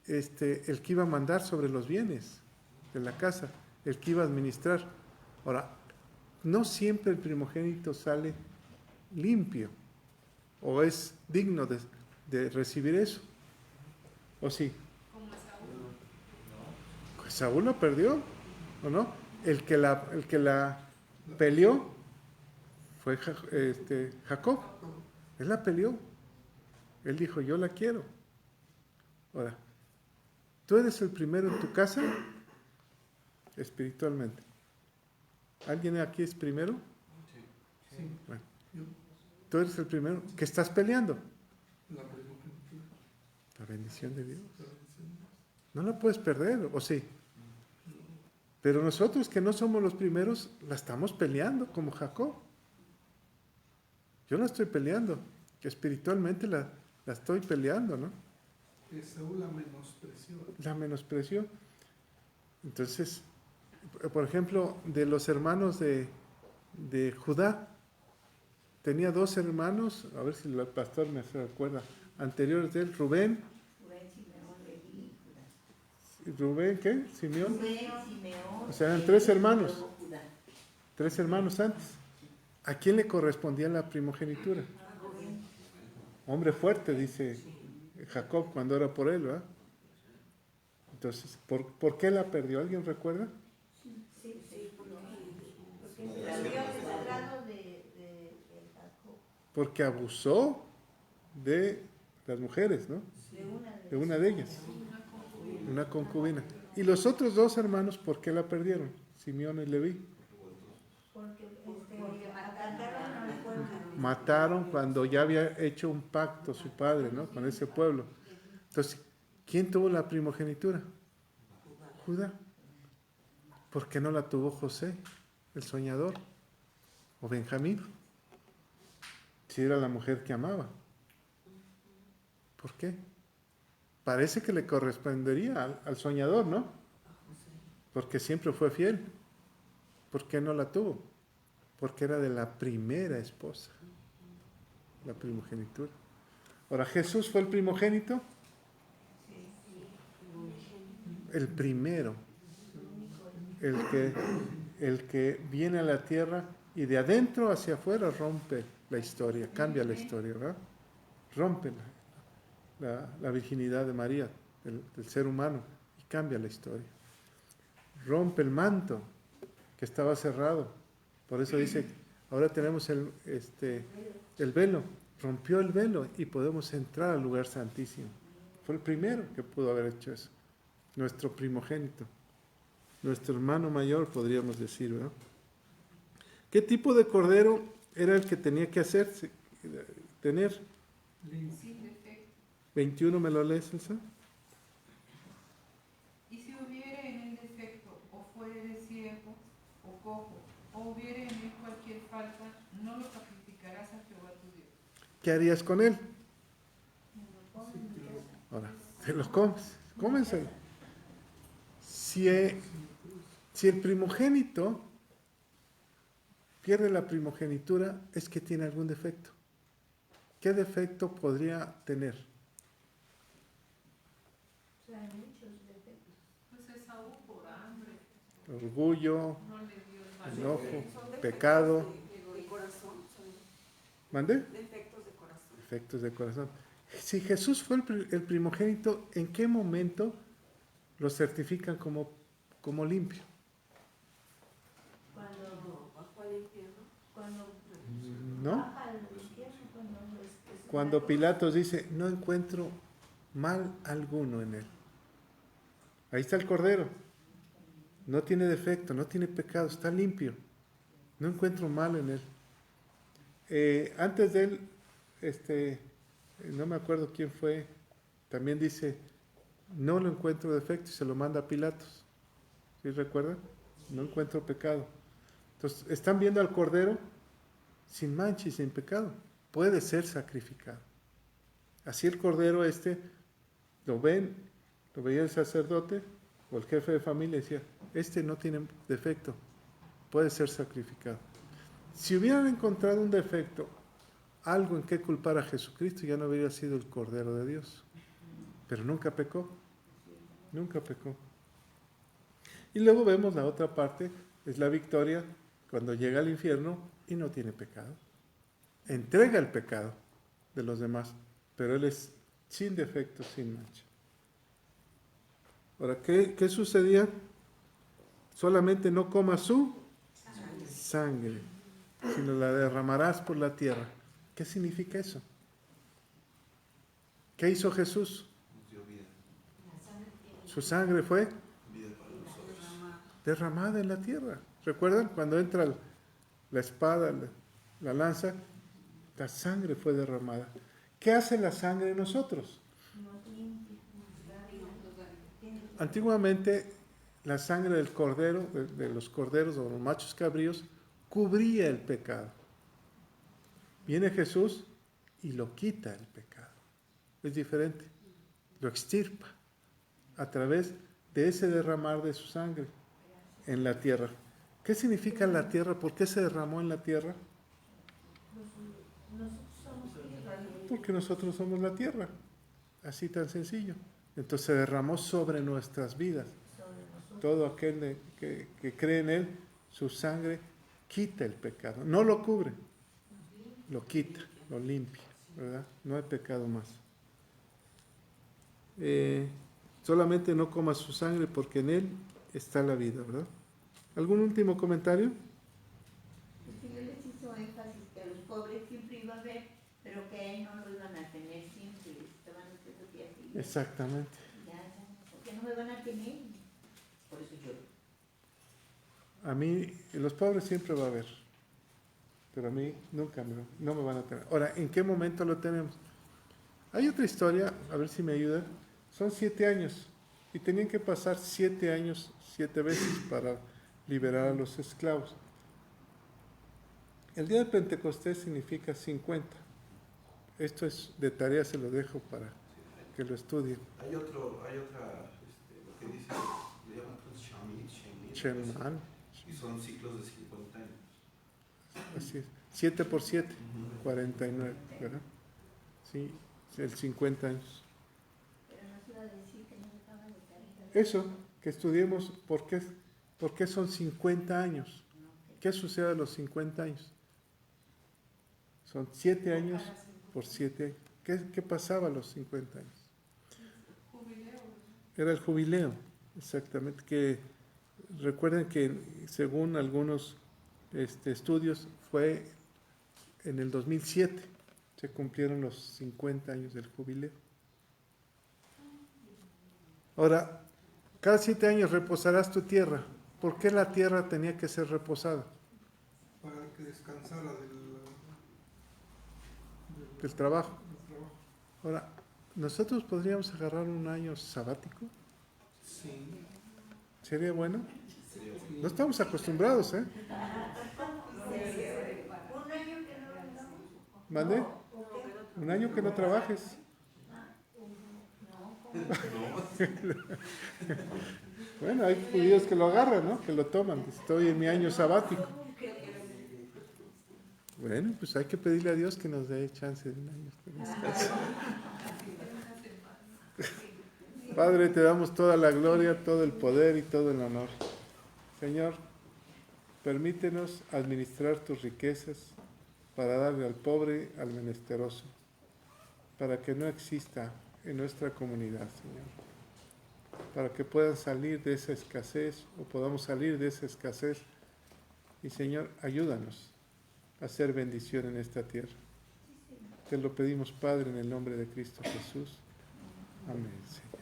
el que iba a mandar sobre los bienes de la casa, el que iba a administrar. Ahora, no siempre el primogénito sale limpio o es digno de recibir eso. ¿O sí? Como Esaú. Saúl lo perdió, ¿o no? El que la peleó fue Jacob. Él la peleó. Él dijo, yo la quiero. Ahora, ¿tú eres el primero en tu casa? Espiritualmente. ¿Alguien aquí es primero? Sí. Bueno, tú eres el primero que estás peleando. La primogenitura. La bendición de Dios. La bendición de Dios. No la puedes perder, ¿o sí? Pero nosotros que no somos los primeros, la estamos peleando como Jacob. Yo la estoy peleando, que espiritualmente la estoy peleando, ¿no? Esaú la menospreció. La menospreció. Entonces, por ejemplo, de los hermanos de Judá, tenía 2 hermanos, a ver si el pastor me acuerda, anteriores de él, Rubén, Rubén, ¿qué? Simeón. O sea, eran 3 hermanos. 3 hermanos antes. ¿A quién le correspondía la primogenitura? Hombre fuerte, dice Jacob cuando era por él, ¿verdad? Entonces, ¿por qué la perdió? ¿Alguien recuerda? Porque abusó de las mujeres, ¿no? De una de ellas. Una concubina. ¿Y los otros 2 hermanos por qué la perdieron? Simeón y Leví. Mataron cuando ya había hecho un pacto su padre, ¿no? Con ese pueblo. Entonces, ¿quién tuvo la primogenitura? Judá. ¿Por qué no la tuvo José, el soñador? ¿O Benjamín? si era la mujer que amaba. ¿Por qué? Parece que le correspondería al soñador, ¿no? Porque siempre fue fiel. ¿Por qué no la tuvo? Porque era de la primera esposa, la primogenitura. Ahora, ¿Jesús fue el primogénito? El primero, el que viene a la tierra y de adentro hacia afuera rompe la historia, cambia la historia, ¿verdad? Rompe la virginidad de María, del ser humano, y cambia la historia. Rompe el manto que estaba cerrado. Por eso dice, ahora tenemos el velo. Rompió el velo y podemos entrar al lugar santísimo. Fue el primero que pudo haber hecho eso. Nuestro primogénito. Nuestro hermano mayor, podríamos decir, ¿verdad? ¿Qué tipo de cordero era el que tenía que tener? Sin defecto. 21, ¿me lo lees, Elsa? Y si hubiere en él defecto, o fuere ciego, o cojo, o hubiere en él cualquier falta, no lo sacrificarás a Jehová tu Dios. ¿Qué harías con él? Ahora, te los comes, cómenselo. Si el primogénito pierde la primogenitura, es que tiene algún defecto. ¿Qué defecto podría tener? Pues Esaú por hambre. Orgullo, No le dio el valor. enojo, pecado. De corazón, ¿Mande? defectos de corazón. Defectos de corazón. Si Jesús fue el primogénito, ¿en qué momento lo certifican como limpio? Cuando bajó al infierno. ¿No? Cuando Pilatos dice, no encuentro mal alguno en él. Ahí está el Cordero. No tiene defecto, no tiene pecado, está limpio. No encuentro mal en él. Antes de él, no me acuerdo quién fue, también dice, no lo encuentro defecto y se lo manda a Pilatos. ¿Sí recuerdan? No encuentro pecado. Entonces, están viendo al Cordero sin mancha y sin pecado. Puede ser sacrificado. Así el Cordero lo veía el sacerdote o el jefe de familia y decía, no tiene defecto, puede ser sacrificado. Si hubieran encontrado un defecto, algo en que culpar a Jesucristo, ya no hubiera sido el Cordero de Dios. Pero nunca pecó. Nunca pecó. Y luego vemos la otra parte, es la victoria cuando llega al infierno y no tiene pecado. Entrega el pecado de los demás, pero él es sin defecto, sin mancha. Ahora, ¿qué sucedía? Solamente no comas su sangre, sino la derramarás por la tierra. ¿Qué significa eso? ¿Qué hizo Jesús? Su sangre fue derramada en la tierra. ¿Recuerdan? Cuando entra la espada, la lanza, la sangre fue derramada. ¿Qué hace la sangre en nosotros? Antiguamente, la sangre del cordero, de los corderos o los machos cabríos, cubría el pecado. Viene Jesús y lo quita el pecado. Es diferente. Lo extirpa a través de ese derramar de su sangre en la tierra. ¿Qué significa la tierra? ¿Por qué se derramó en la tierra? Porque nosotros somos la tierra. Así tan sencillo. Entonces se derramó sobre nuestras vidas. Todo aquel que cree en Él, su sangre quita el pecado. No lo cubre, lo quita, lo limpia, ¿verdad? No hay pecado más. Solamente no comas su sangre porque en Él está la vida, ¿verdad? ¿Algún último comentario? El Señor les hizo énfasis que a los pobres siempre iba a haber, pero que a Él no lo iban a tener siempre. Estaban ustedes días y Exactamente. porque no me van a tener. Por eso yo. A mí, los pobres siempre va a haber, pero a mí nunca no me van a tener. Ahora, ¿en qué momento lo tenemos? Hay otra historia, a ver si me ayudan. Son 7 años y tenían que pasar 7 años, 7 veces para liberar a los esclavos. El día de Pentecostés significa 50. Esto es de tarea, se lo dejo para que lo estudien. Hay otra, lo que dice, le llaman Shamit, Shemal, y son ciclos de 50 años. así es. 7 por 7, 49, ¿verdad? Sí, el 50 años. Pero nos iba a decir que no estaba de tarea. Eso, que estudiemos por qué son 50 años. ¿Qué sucede a los 50 años? Son 7 años por 7 años. ¿Qué pasaba a los 50 años? Jubileo. Era el jubileo, exactamente. Que recuerden que según algunos estudios fue en el 2007, se cumplieron los 50 años del jubileo. Ahora, cada 7 años reposarás tu tierra. ¿Por qué la tierra tenía que ser reposada? Para que descansara del Del trabajo. del trabajo. Ahora, ¿nosotros podríamos agarrar un año sabático? Sí. ¿Sería bueno? Sí. No estamos acostumbrados, ¿eh? Un año que no vendamos. ¿Mande? Un año que no trabajes. Bueno, hay judíos que lo agarran, ¿no? Que lo toman. Estoy en mi año sabático. Bueno, pues hay que pedirle a Dios que nos dé chance de un año. Padre, te damos toda la gloria, todo el poder y todo el honor. Señor, permítenos administrar tus riquezas para darle al pobre, al menesteroso, para que no exista en nuestra comunidad, Señor, para que puedan salir de esa escasez o podamos salir de esa escasez. Y Señor, ayúdanos a hacer bendición en esta tierra. Te lo pedimos, Padre, en el nombre de Cristo Jesús. Amén, Señor.